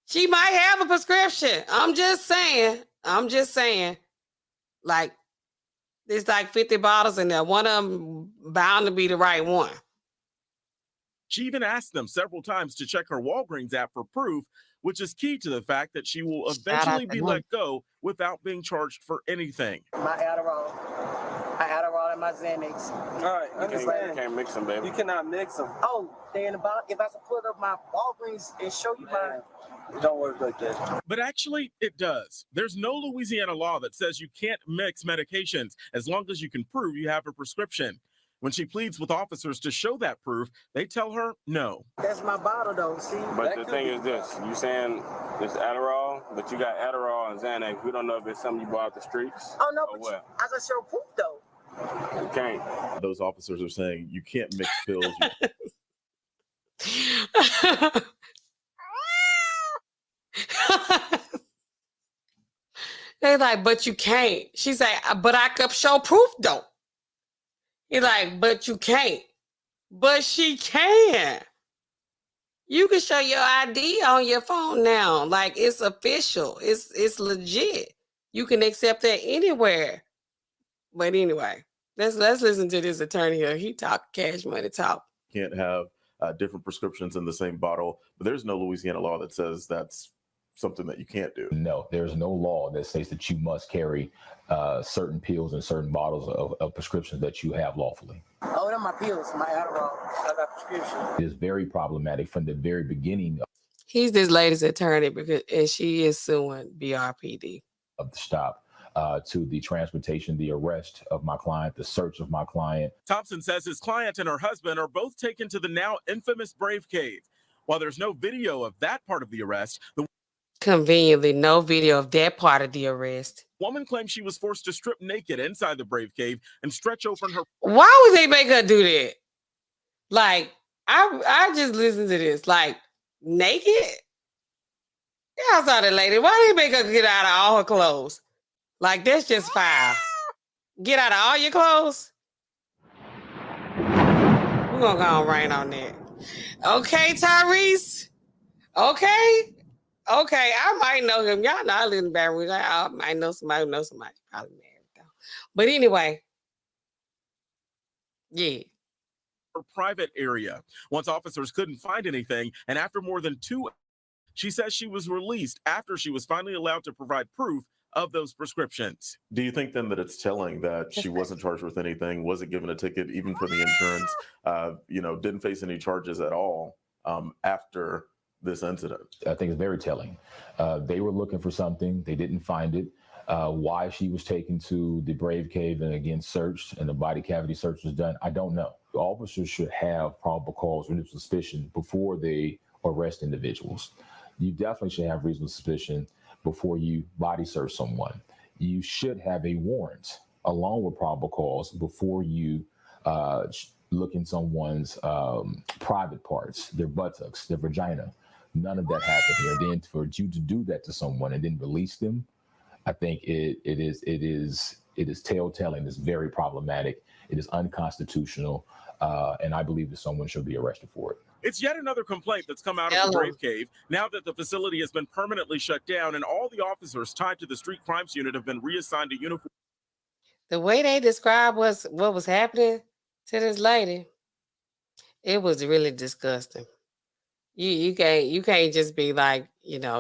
she might have a prescription. I'm just saying. Like, there's like 50 bottles in there. One of them bound to be the right one. She even asked them several times to check her Walgreens app for proof, which is key to the fact that she will eventually be let go without being charged for anything. My Adderall and my Xanax. All right, understand. You can't mix them, baby. You cannot mix them. Oh, they in the bottom. If I could put up my Walgreens and show you mine. It don't work like that. But actually, it does. There's no Louisiana law that says you can't mix medications as long as you can prove you have a prescription. When she pleads with officers to show that proof, they tell her no. That's my bottle, though. See. But the thing is this: you saying it's Adderall, but you got Adderall and Xanax. We don't know if it's something you bought off the streets. Oh no, or but what. I can show proof though. You can't. Those officers are saying you can't mix pills. They like, but you can't. She's like, but I could show proof though. He's like, but you can't. But she can. You can show your ID on your phone now. Like, it's official. It's legit. You can accept that anywhere. But anyway, let's listen to this attorney here. He talk cash money talk. Can't have different prescriptions in the same bottle, but there's no Louisiana law that says that's something that you can't do. No, there's no law that says that you must carry certain pills and certain bottles of prescriptions that you have lawfully. Oh, they're my pills, my Adderall. I got prescription. It is very problematic from the very beginning He's this lady's attorney and she is suing BRPD. of the stop to the transportation, the arrest of my client, the search of my client. Thompson says his client and her husband are both taken to the now infamous Brave Cave. While there's no video of that part of the arrest, the Conveniently, no video of that part of the arrest. woman claims she was forced to strip naked inside the Brave Cave and stretch open her. Why would they make her do that? Like, I just listened to this. Like, naked? Yeah, I saw that lady. Why did they make her get out of all her clothes? Like, that's just foul. Get out of all your clothes? We're going to go and rain on that. Okay, Tyrese? Okay, I might know him. Y'all know I live in Baton Rouge. I might know somebody who knows somebody. Probably married though. But anyway, yeah. Her private area. Once officers couldn't find anything, and after more than 2, she says she was released after she was finally allowed to provide proof of those prescriptions. Do you think then that it's telling that she wasn't charged with anything, wasn't given a ticket even for the insurance, didn't face any charges at all after this incident? I think it's very telling. They were looking for something. They didn't find it. Why she was taken to the Brave Cave and again searched and the body cavity search was done, I don't know. The officers should have probable cause or suspicion before they arrest individuals. You definitely should have reasonable suspicion before you body search someone. You should have a warrant along with probable cause before you look in someone's private parts, their buttocks, their vagina. None of that happened here. Then for you to do that to someone and then release them, I think it is telltale. It's very problematic. It is unconstitutional, and I believe that someone should be arrested for it. It's yet another complaint that's come out of the Brave Cave now that the facility has been permanently shut down and all the officers tied to the street crimes unit have been reassigned to uniform. The way they described what was happening to this lady, it was really disgusting. You can't just be like,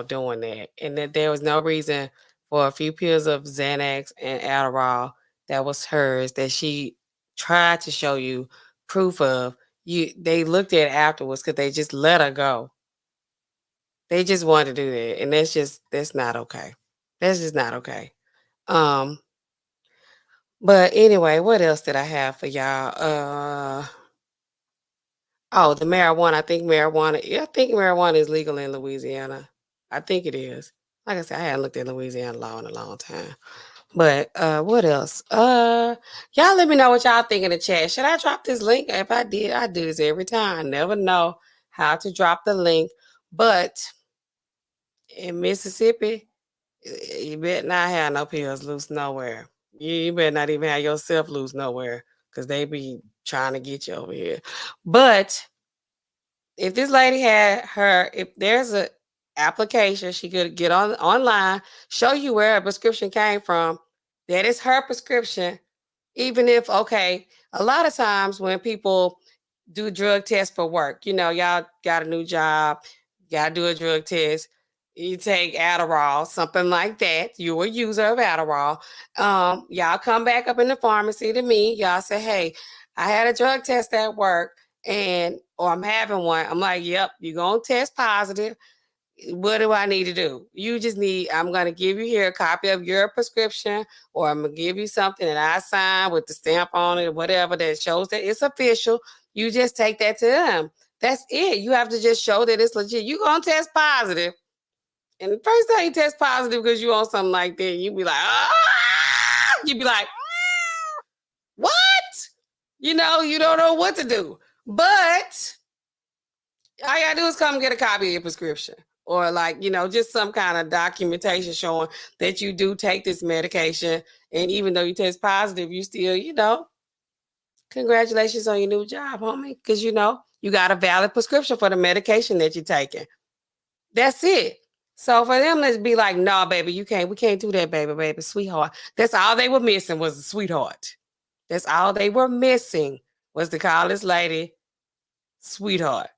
doing that. And that there was no reason for a few pills of Xanax and Adderall that was hers that she tried to show you proof of. They looked at it afterwards because they just let her go. They just wanted to do that. And that's not okay. That's just not okay. But anyway, what else did I have for y'all? Oh, the marijuana. I think marijuana is legal in Louisiana. I think it is. Like I said, I hadn't looked at Louisiana law in a long time. But what else? Y'all let me know what y'all think in the chat. Should I drop this link? If I did, I do this every time. I never know how to drop the link. But in Mississippi, you better not have no pills loose nowhere. You better not even have yourself loose nowhere because they be trying to get you over here. But if this lady had her, if there's a application, she could get on online, show you where a prescription came from. That is her prescription. Even if, okay, a lot of times when people do drug tests for work, y'all got a new job, got to do a drug test. You take Adderall, something like that. You're a user of Adderall. Y'all come back up in the pharmacy to me. Y'all say, hey, I had a drug test at work or I'm having one. I'm like, yep, you're going to test positive. What do I need to do? I'm going to give you here a copy of your prescription, or I'm going to give you something that I signed with the stamp on it or whatever that shows that it's official. You just take that to them. That's it. You have to just show that it's legit. You're going to test positive. And the first time you test positive because you on something like that, you be like, you be like, what? You don't know what to do. But all you gotta do is come get a copy of your prescription, or just some kind of documentation showing that you do take this medication. And even though you test positive, you still, congratulations on your new job, homie. Because you got a valid prescription for the medication that you're taking. That's it. So for them to be like, no, baby, we can't do that, baby, sweetheart. That's all they were missing was the sweetheart. That's all they were missing was to call this lady sweetheart.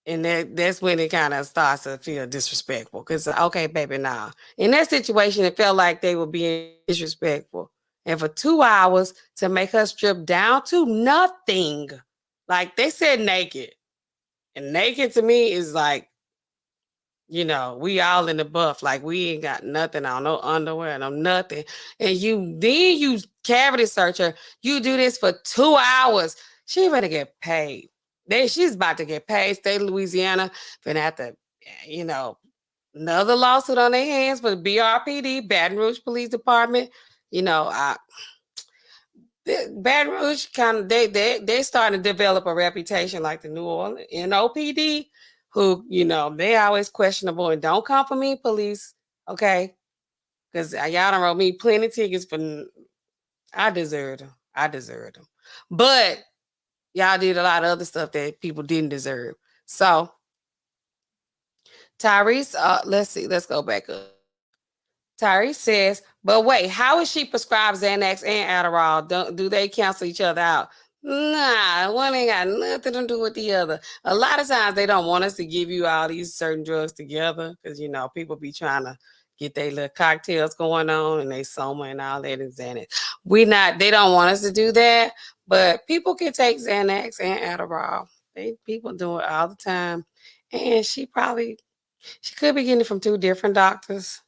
And that's when it kind of starts to feel disrespectful. Because, okay, baby, nah. In that situation, it felt like they were being disrespectful. And for 2 hours to make her strip down to nothing. Like, they said naked. And naked to me is like, we all in the buff. Like, we ain't got nothing on, no underwear, no nothing. And you cavity search her. You do this for 2 hours. She better get paid. She's about to get paid. State of Louisiana gonna have to, another lawsuit on their hands for the BRPD, Baton Rouge Police Department. Baton Rouge they starting to develop a reputation like the New Orleans NOPD, who they always questionable. And don't come for me, police, okay? Because y'all done wrote me plenty of tickets for. I deserved them, but y'all did a lot of other stuff that people didn't deserve. So Tyrese, let's go back up. Tyrese says, but wait, how is she prescribed Xanax and Adderall? Do they cancel each other out? Nah, one ain't got nothing to do with the other. A lot of times they don't want us to give you all these certain drugs together because, people be trying to get their little cocktails going on and they Soma and all that and Xanax. They don't want us to do that, but people can take Xanax and Adderall. People do it all the time. And she could be getting it from 2 different doctors.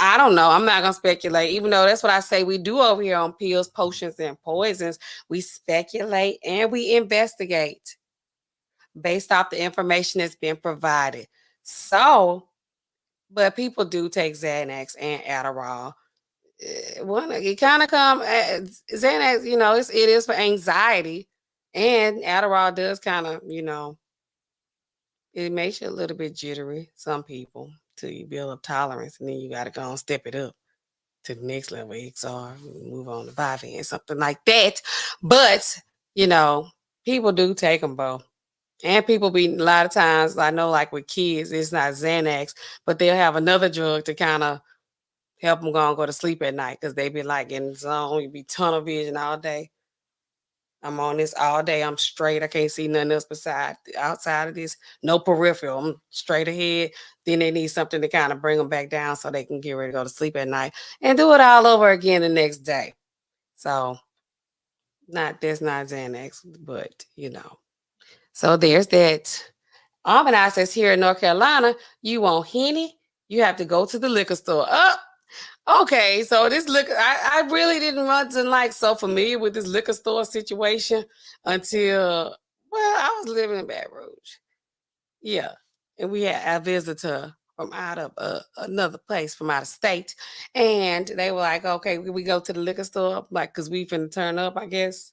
I don't know. I'm not going to speculate, even though that's what I say we do over here on Pills, Potions, and Poisons. We speculate and we investigate based off the information that's been provided. So, but people do take Xanax and Adderall. It kind of Xanax, it is for anxiety, and Adderall does kind of, it makes you a little bit jittery, some people, till you build up tolerance, and then you got to go and step it up to the next level, XR, move on to Vyvanse, something like that. But, people do take them both. And people a lot of times, I know like with kids, it's not Xanax, but they'll have another drug to kind of help them go to sleep at night because they be like in the zone, you be tunnel vision all day. I'm on this all day. I'm straight. I can't see nothing else outside of this. No peripheral. I'm straight ahead. Then they need something to kind of bring them back down so they can get ready to go to sleep at night and do it all over again the next day. So that's not Xanax, but So there's that. Almanac says here in North Carolina, you want Henny, you have to go to the liquor store. Okay, so this liquor, I really didn't wasn't like so familiar with this liquor store situation until, well, I was living in Baton Rouge. Yeah, and we had a visitor from out of another place from out of state, and they were like, "Okay, we go to the liquor store, like, cause we finna turn up, I guess."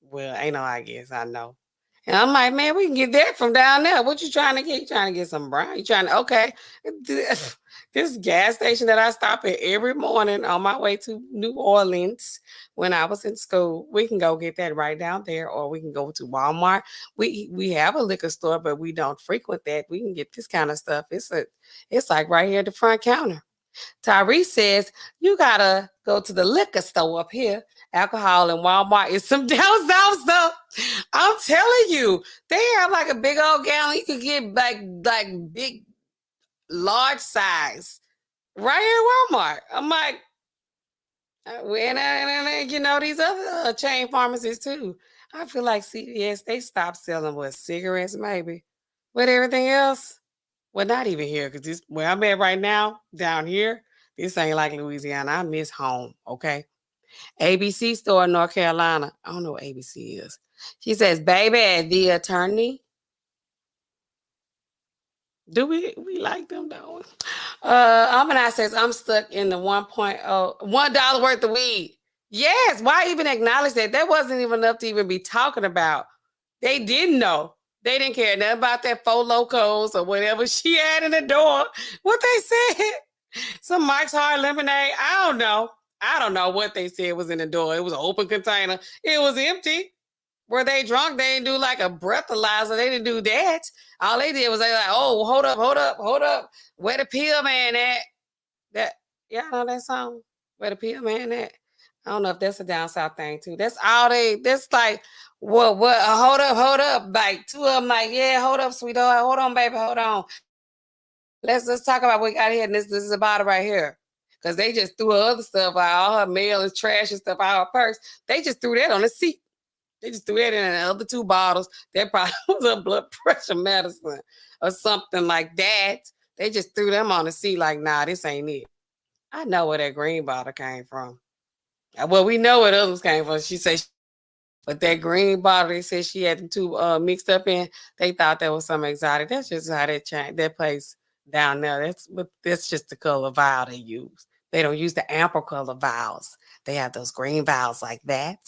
Well, ain't no, I guess I know. And I'm like, man, we can get that from down there. What you trying to get? You trying to get some brown? You trying to, okay. This gas station that I stop at every morning on my way to New Orleans when I was in school, we can go get that right down there, or we can go to Walmart. We have a liquor store, but we don't frequent that. We can get this kind of stuff. It's like right here at the front counter. Tyrese says, you gotta go to the liquor store up here. Alcohol and Walmart is some down south stuff. I'm telling you, they have like a big old gallon. You could get like big, large size right here at Walmart. I'm like, and you know, these other chain pharmacies too. I feel like CVS, they stopped selling what, cigarettes maybe. But everything else, well, not even here, because this where I'm at right now, down here, this ain't like Louisiana. I miss home, okay? ABC store in North Carolina. I don't know what ABC is. She says, baby, the attorney. Do we like them though? Amina says, I'm stuck in the $1 worth of weed. Yes, why even acknowledge that? That wasn't even enough to even be talking about. They didn't know. They didn't care nothing about that Four Locos or whatever she had in the door. What they said? Some Mike's Hard Lemonade. I don't know. I don't know what they said was in the door. It was an open container. It was empty. Were they drunk? They didn't do like a breathalyzer. They didn't do that. All they did was they like, oh, hold up. Where the pill man at? That y'all know that song? Where the pill man at? I don't know if that's a down south thing too. That's all they. That's like what? Hold up. Like two of them. Like yeah, hold up, sweetheart. Hold on, baby. Hold on. Let's talk about what we got here. And this is a bottle right here. Because they just threw her other stuff, like all her mail and trash and stuff out of her purse. They just threw that on the seat. They just threw that in the other two bottles. That probably was a blood pressure medicine or something like that. They just threw them on the seat like, nah, this ain't it. I know where that green bottle came from. Well, we know where the others came from. She said, but that green bottle, they said she had the two mixed up in. They thought that was something exotic. That's just how they changed that place down there. That's just the color vial they use. They don't use the amber color vials. They have those green vials like that.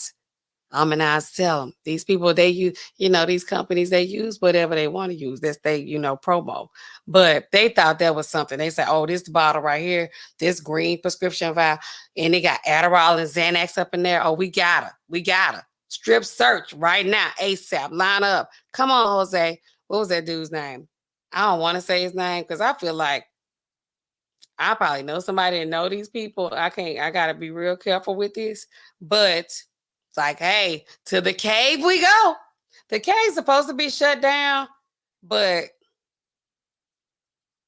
And I tell them, these people, they use, these companies, they use whatever they want to use. That's they, promo. But they thought that was something. They said, oh, this bottle right here, this green prescription vial, and they got Adderall and Xanax up in there. Oh, we got her. Strip search right now, ASAP. Line up. Come on, Jose. What was that dude's name? I don't want to say his name because I feel like I probably know somebody that know these people. I got to be real careful with this. But it's like, hey, to the cave we go. The cave's supposed to be shut down, but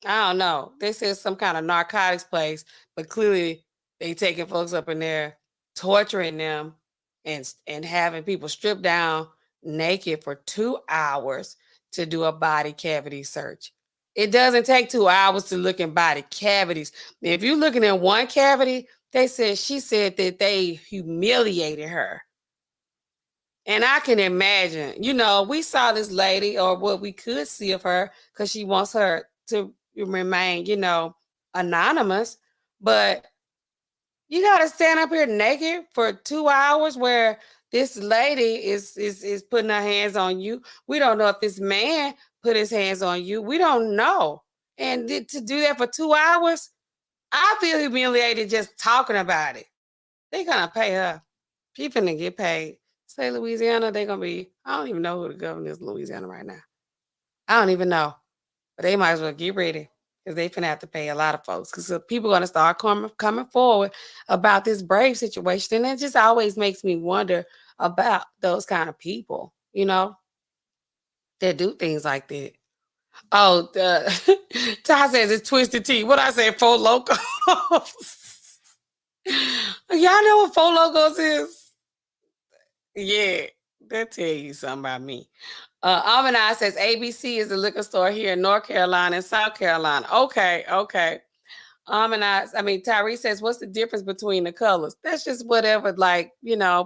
I don't know. They said some kind of narcotics place, but clearly they taking folks up in there, torturing them and having people stripped down naked for 2 hours to do a body cavity search. It doesn't take 2 hours to look in body cavities. If you're looking in one cavity, she said that they humiliated her. And I can imagine, we saw this lady, or what we could see of her, because she wants her to remain, anonymous. But you got to stand up here naked for 2 hours where this lady is putting her hands on you. We don't know if this man put his hands on you. We don't know. And to do that for 2 hours, I feel humiliated just talking about it. They're going to pay her. She's finna get paid. Say Louisiana, they're going to be, I don't even know who the governor is in Louisiana right now. I don't even know. But they might as well get ready, because they finna have to pay a lot of folks, because people are going to start coming forward about this Brave situation. And it just always makes me wonder about those kind of people, that do things like that. Oh, Ty says it's Twisted Tea. What I said, Four Locos. Y'all know what Four Locos is? Yeah, that tell you something about me. Amina says ABC is a liquor store here in North Carolina and South Carolina. Okay. Tyree says, what's the difference between the colors? That's just whatever, like,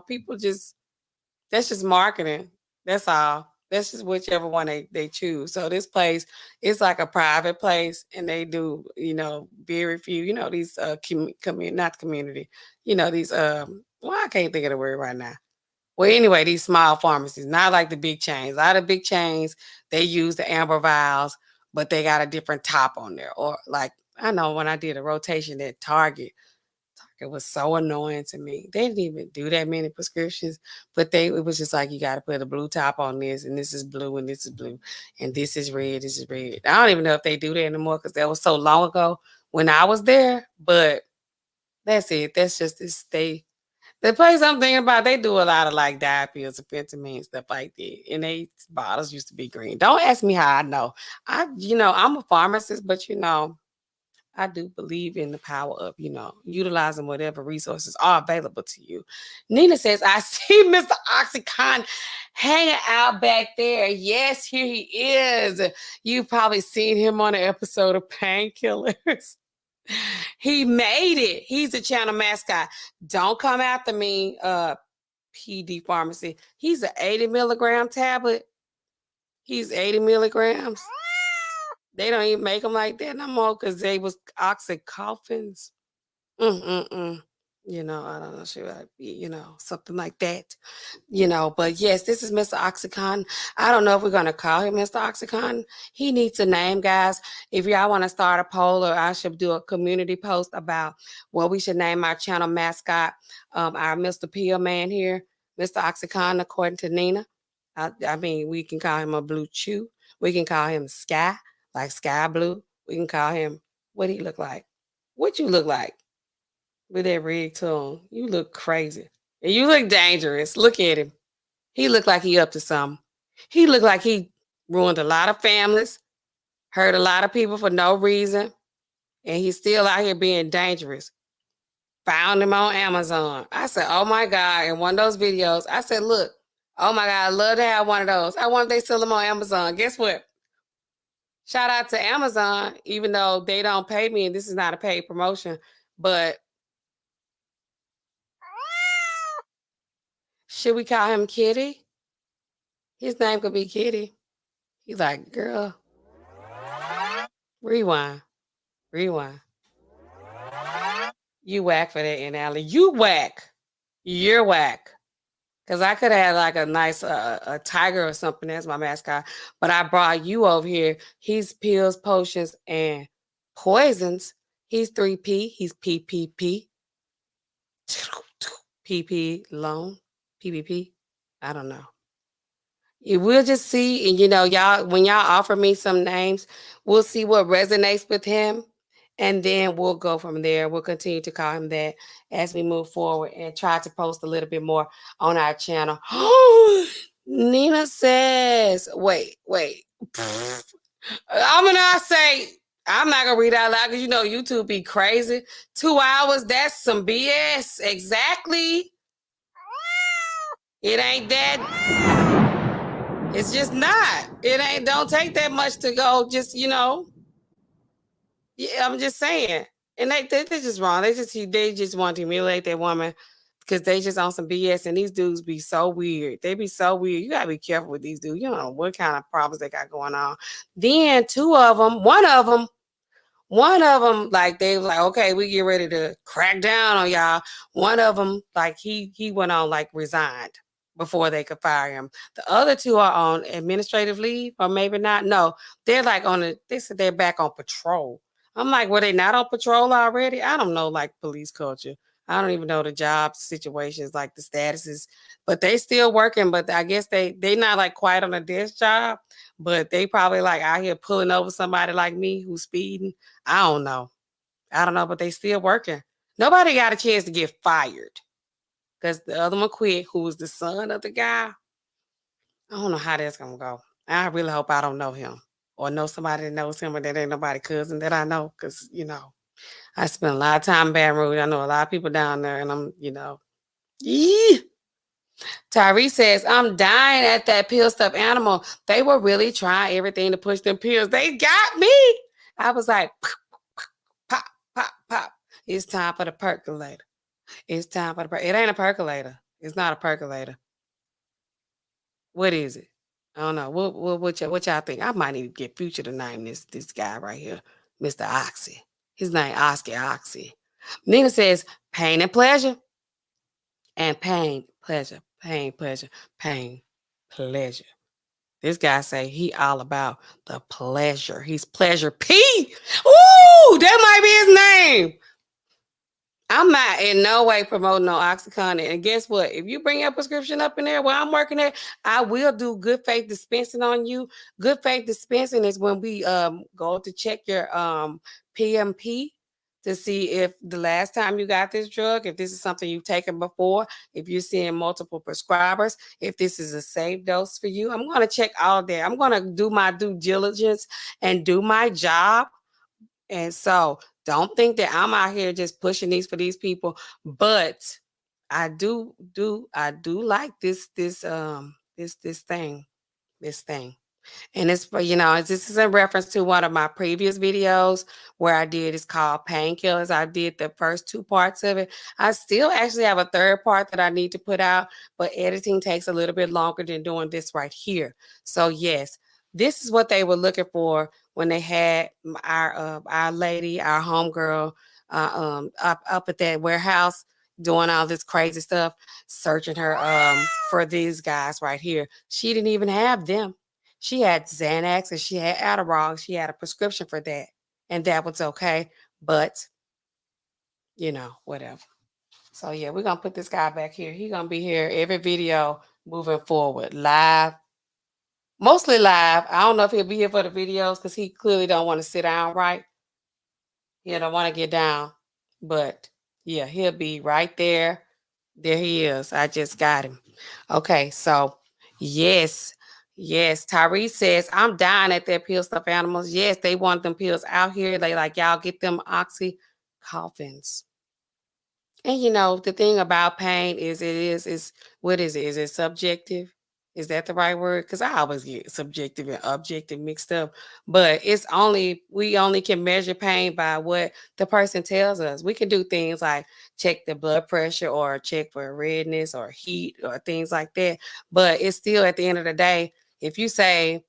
people just, that's just marketing. That's all. That's just whichever one they choose. So this place is like a private place, and they do, very few, these not community, these well, I can't think of the word right now. Well, anyway, these small pharmacies, not like the big chains. A lot of big chains, they use the amber vials, but they got a different top on there. Or like I know when I did a rotation at Target, it was so annoying to me. They didn't even do that many prescriptions, but it was just like you got to put a blue top on this, and this is blue, and this is blue, and this is red, this is red. I don't even know if they do that anymore because that was so long ago when I was there. But that's it. That's just this. The place I'm thinking about, they do a lot of like diet pills, amphetamine, stuff like that. And they bottles used to be green. Don't ask me how I know. I'm a pharmacist, but I do believe in the power of, utilizing whatever resources are available to you. Nina says, I see Mr. Oxycontin hanging out back there. Yes, here he is. You've probably seen him on an episode of Painkillers. He made it. He's the channel mascot. Don't come after me, PD Pharmacy. He's an 80 milligram tablet. He's 80 milligrams. They don't even make them like that no more because they was oxycoffins. I don't know, should I be, something like that. But yes, this is Mr. Oxycontin. I don't know if we're going to call him Mr. Oxycontin. He needs a name, guys. If y'all want to start a poll, or I should do a community post about what we should name our channel mascot, our Mr. Peel man here, Mr. Oxycontin, according to Nina. We can call him a Blue Chew. We can call him Sky, like Sky Blue. We can call him, what he look like? What you look like? With that red tongue. You look crazy. And you look dangerous. Look at him. He looked like he up to something. He looked like he ruined a lot of families, hurt a lot of people for no reason, and he's still out here being dangerous. Found him on Amazon. I said, oh my God. In one of those videos, I said, look, oh my God, I love to have one of those. I wonder if they sell them on Amazon. Guess what? Shout out to Amazon, even though they don't pay me, and this is not a paid promotion, but should we call him Kitty? His name could be Kitty. He's like, girl, rewind. You whack for that, Allen. You whack. You're whack. Because I could have had like a nice a tiger or something as my mascot, but I brought you over here. He's pills, potions, and poisons. He's 3P. He's PPP. PP loan. PPP. I don't know. We'll just see, and y'all, when y'all offer me some names, we'll see what resonates with him, and then we'll go from there. We'll continue to call him that as we move forward and try to post a little bit more on our channel. Nina says, wait. I'm not gonna read out loud because YouTube be crazy. 2 hours, that's some BS. Exactly. It ain't that. It's just not. Don't take that much to go. Just, yeah, I'm just saying. And they're just wrong. They just want to humiliate that woman because they just on some BS. And these dudes be so weird. They be so weird. You gotta be careful with these dudes. You don't know what kind of problems they got going on. Then one of them, like, they was like, okay, we get ready to crack down on y'all. One of them, like, he went on, like, resigned before they could fire him. The other two are on administrative leave, or maybe not. No, they're like they said they're back on patrol. I'm like, were they not on patrol already? I don't know, like, police culture. I don't even know the job situations, like the statuses, but they still working. But I guess they not like quite on a desk job, but they probably like out here pulling over somebody like me who's speeding. I don't know, but they still working. Nobody got a chance to get fired because the other one quit, who was the son of the guy. I don't know how that's gonna go. I really hope I don't know him or know somebody that knows him, or that ain't nobody cousin that I know, because I spent a lot of time in Baton Rouge. I know a lot of people down there, and I'm, Tyree says, I'm dying at that pill stuff animal. They were really trying everything to push them pills. They got me. I was like, pop, pop, pop. It's time for the percolator. It's time for the it ain't a percolator. It's not a percolator. What is it? I don't know. What y'all think? I might need to get Future to name this guy right here, Mr. Oxy. His name Oscar Oxy. Nina says pain and pleasure. And pain, pleasure, pain, pleasure, pain, pleasure. This guy say he all about the pleasure. He's Pleasure P. Ooh, that might be his name. I'm not in no way promoting no Oxycontin. And guess what? If you bring your prescription up in there where I'm working at, I will do good faith dispensing on you. Good faith dispensing is when we go to check your PMP to see if the last time you got this drug, if this is something you've taken before, if you're seeing multiple prescribers, if this is a safe dose for you. I'm going to check all that. I'm going to do my due diligence and do my job. And so don't think that I'm out here just pushing these for these people, but I do like this thing. And it's for, this is in reference to one of my previous videos where I did, it's called Painkillers. I did the first 2 parts of it. I still actually have a 3rd part that I need to put out, but editing takes a little bit longer than doing this right here. So yes, this is what they were looking for when they had our lady, our homegirl, up at that warehouse doing all this crazy stuff, searching her for these guys right here. She didn't even have them. She had Xanax and she had Adderall. She had a prescription for that, and that was okay. But whatever. So yeah, we're gonna put this guy back here. He's gonna be here every video moving forward, live. Mostly live. I don't know if he'll be here for the videos because he clearly don't want to sit down right. He don't want to get down. But yeah, he'll be right there. There he is. I just got him. Okay, so yes. Tyrese says, I'm dying at their pill stuff animals. Yes, they want them pills out here. They like, y'all get them oxy coffins. And the thing about pain is what is it? Is it subjective? Is that the right word? Because I always get subjective and objective mixed up. But we only can measure pain by what the person tells us. We can do things like check the blood pressure or check for redness or heat or things like that. But it's still at the end of the day, if you say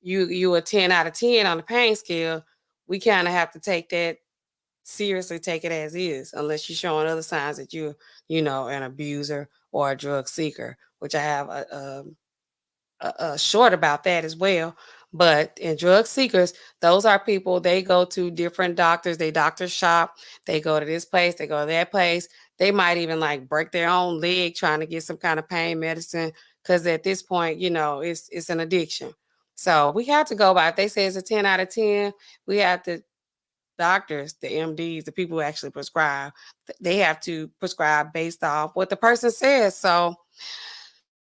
you a 10 out of 10 on the pain scale, we kind of have to take that seriously, take it as is, unless you're showing other signs that you're an abuser or a drug seeker, which I have a short about that as well. But in drug seekers, those are people, they go to different doctors, they doctor shop, they go to this place, they go to that place. They might even like break their own leg trying to get some kind of pain medicine, because at this point, it's an addiction. So we have to go by, if they say it's a 10 out of 10, we have to, doctors, the MDs, the people who actually prescribe, they have to prescribe based off what the person says. So,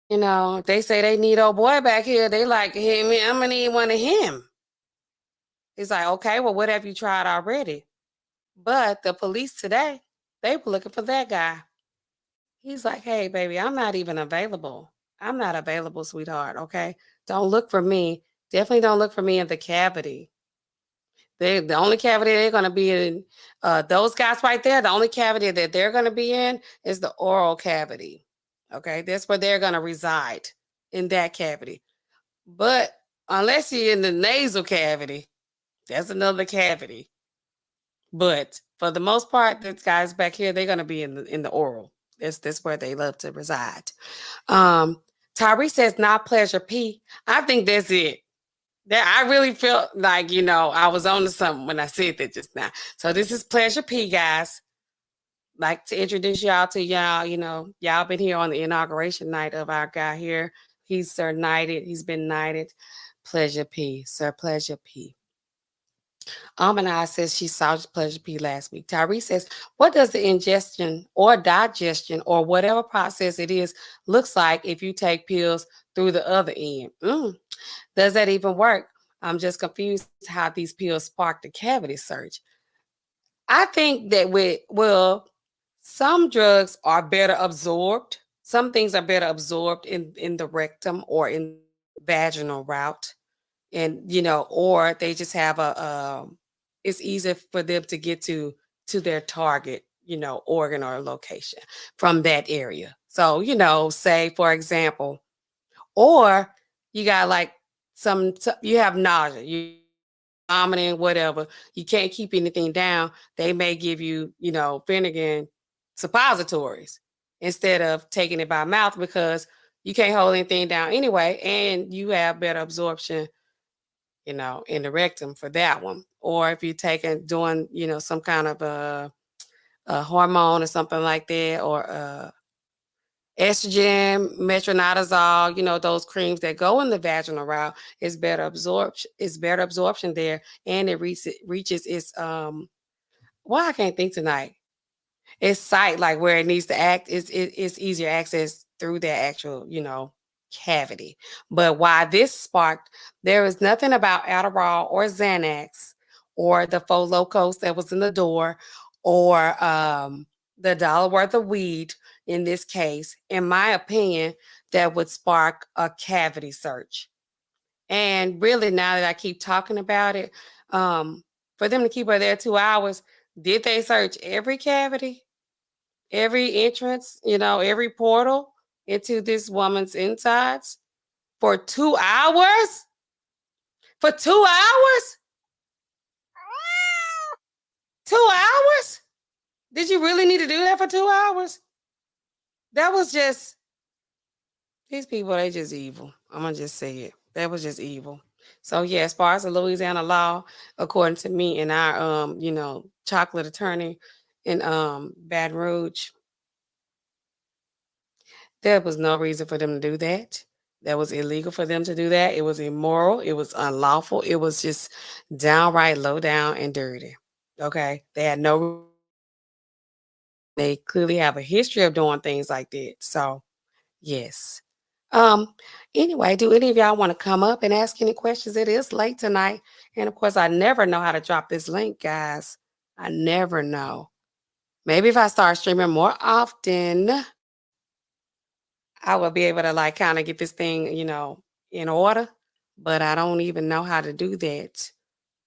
if they say they need old boy back here, they like him, I'm gonna need one of him. It's like, okay, well, what have you tried already? But the police today, they were looking for that guy. He's like, hey, baby, I'm not even available. I'm not available, sweetheart. Okay. Don't look for me. Definitely don't look for me in the cavity. The only cavity they're going to be in, those guys right there, the only cavity that they're going to be in is the oral cavity. Okay, that's where they're going to reside, in that cavity. But unless you're in the nasal cavity, that's another cavity. But for the most part, these guys back here, they're going to be in the oral. That's where they love to reside. Tyree says, not Pleasure P. I think that's it. That I really felt like, I was on to something when I said that just now. So this is Pleasure P, guys. Like to introduce y'all to y'all, y'all been here on the inauguration night of our guy here. He's Sir Knighted. He's been knighted. Pleasure P, Sir Pleasure P. Amina says she saw Pleasure P last week. Tyree says, what does the ingestion or digestion or whatever process it is looks like if you take pills through the other end? Does that even work? I'm just confused how these pills spark the cavity search. I think that some drugs are better absorbed. Some things are better absorbed in the rectum or in the vaginal route. And, or they just have it's easier for them to get to to their target, organ or location from that area. So, say for example, or you got like you have nausea, you vomiting, whatever, you can't keep anything down. They may give you, Finnegan suppositories instead of taking it by mouth because you can't hold anything down anyway, and you have better absorption, in the rectum for that one. Or if you're doing, some kind of a hormone or something like that, or estrogen, metronidazole, those creams that go in the vaginal route, is better absorption. It's better absorption there, and it reaches its I can't think tonight. Its site, like where it needs to act, it's easier access through that actual, cavity. But why this sparked, there is nothing about Adderall or Xanax or the Four Locos that was in the door, or the dollar worth of weed in this case, in my opinion, that would spark a cavity search. And really, now that I keep talking about it, for them to keep her there 2 hours, did they search every cavity, every entrance, every portal into this woman's insides for 2 hours? For 2 hours? 2 hours? Did you really need to do that for 2 hours? That was just, these people, they just evil. I'm going to just say it. That was just evil. So yeah, as far as the Louisiana law, according to me and our, chocolate attorney in Baton Rouge, there was no reason for them to do that. That was illegal for them to do that. It was immoral. It was unlawful. It was just downright low down and dirty. Okay. They had they clearly have a history of doing things like that. So yes. Um, anyway, do any of y'all want to come up and ask any questions? It is late tonight. And of course, I never know how to drop this link, guys. I never know. Maybe if I start streaming more often, I will be able to like kind of get this thing, in order. But I don't even know how to do that.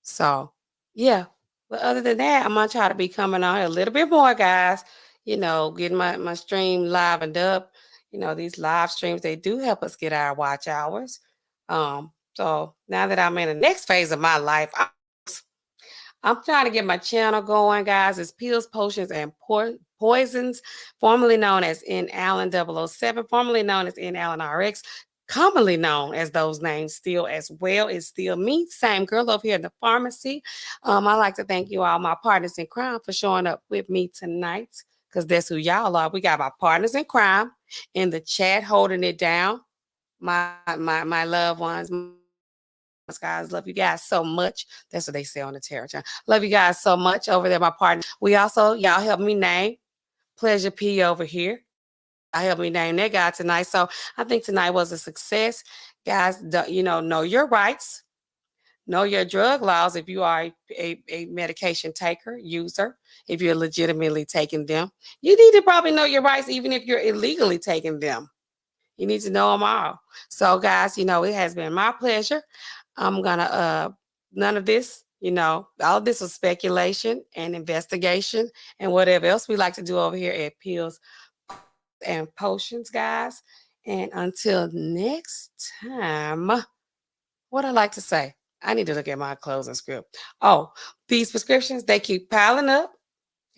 So yeah. But other than that, I'm gonna try to be coming on here a little bit more, guys. Getting my stream livened up. These live streams, they do help us get our watch hours. So now that I'm in the next phase of my life, I'm trying to get my channel going, guys. It's Pills, Potions, and Poisons, formerly known as NAllen007, formerly known as NAllenRx, commonly known as those names still as well. It's still me, same girl over here in the pharmacy. I'd like to thank you all, my partners in crime, for showing up with me tonight, because that's who y'all are. We got my partners in crime in the chat holding it down. My loved ones, guys, love you guys so much. That's what they say on the Terror Channel. Love you guys so much over there, my partner. We also, y'all help me name Pleasure P over here. I help me name that guy tonight. So I think tonight was a success. Guys, know your rights. Know your drug laws if you are a medication taker, user, if you're legitimately taking them. You need to probably know your rights even if you're illegally taking them. You need to know them all. So guys, it has been my pleasure. I'm gonna none of this, all of this was speculation and investigation and whatever else we like to do over here at Pills and Potions, guys. And until next time, what I like to say, I need to look at my closing script. Oh, these prescriptions, they keep piling up.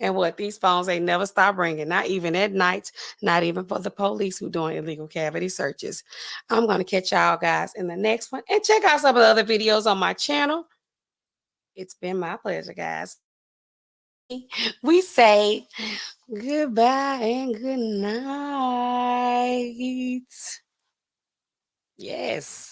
And what, these phones, they never stop ringing, not even at night, not even for the police who doing illegal cavity searches. I'm going to catch y'all guys in the next one. And check out some of the other videos on my channel. It's been my pleasure, guys. We say goodbye and good night. Yes.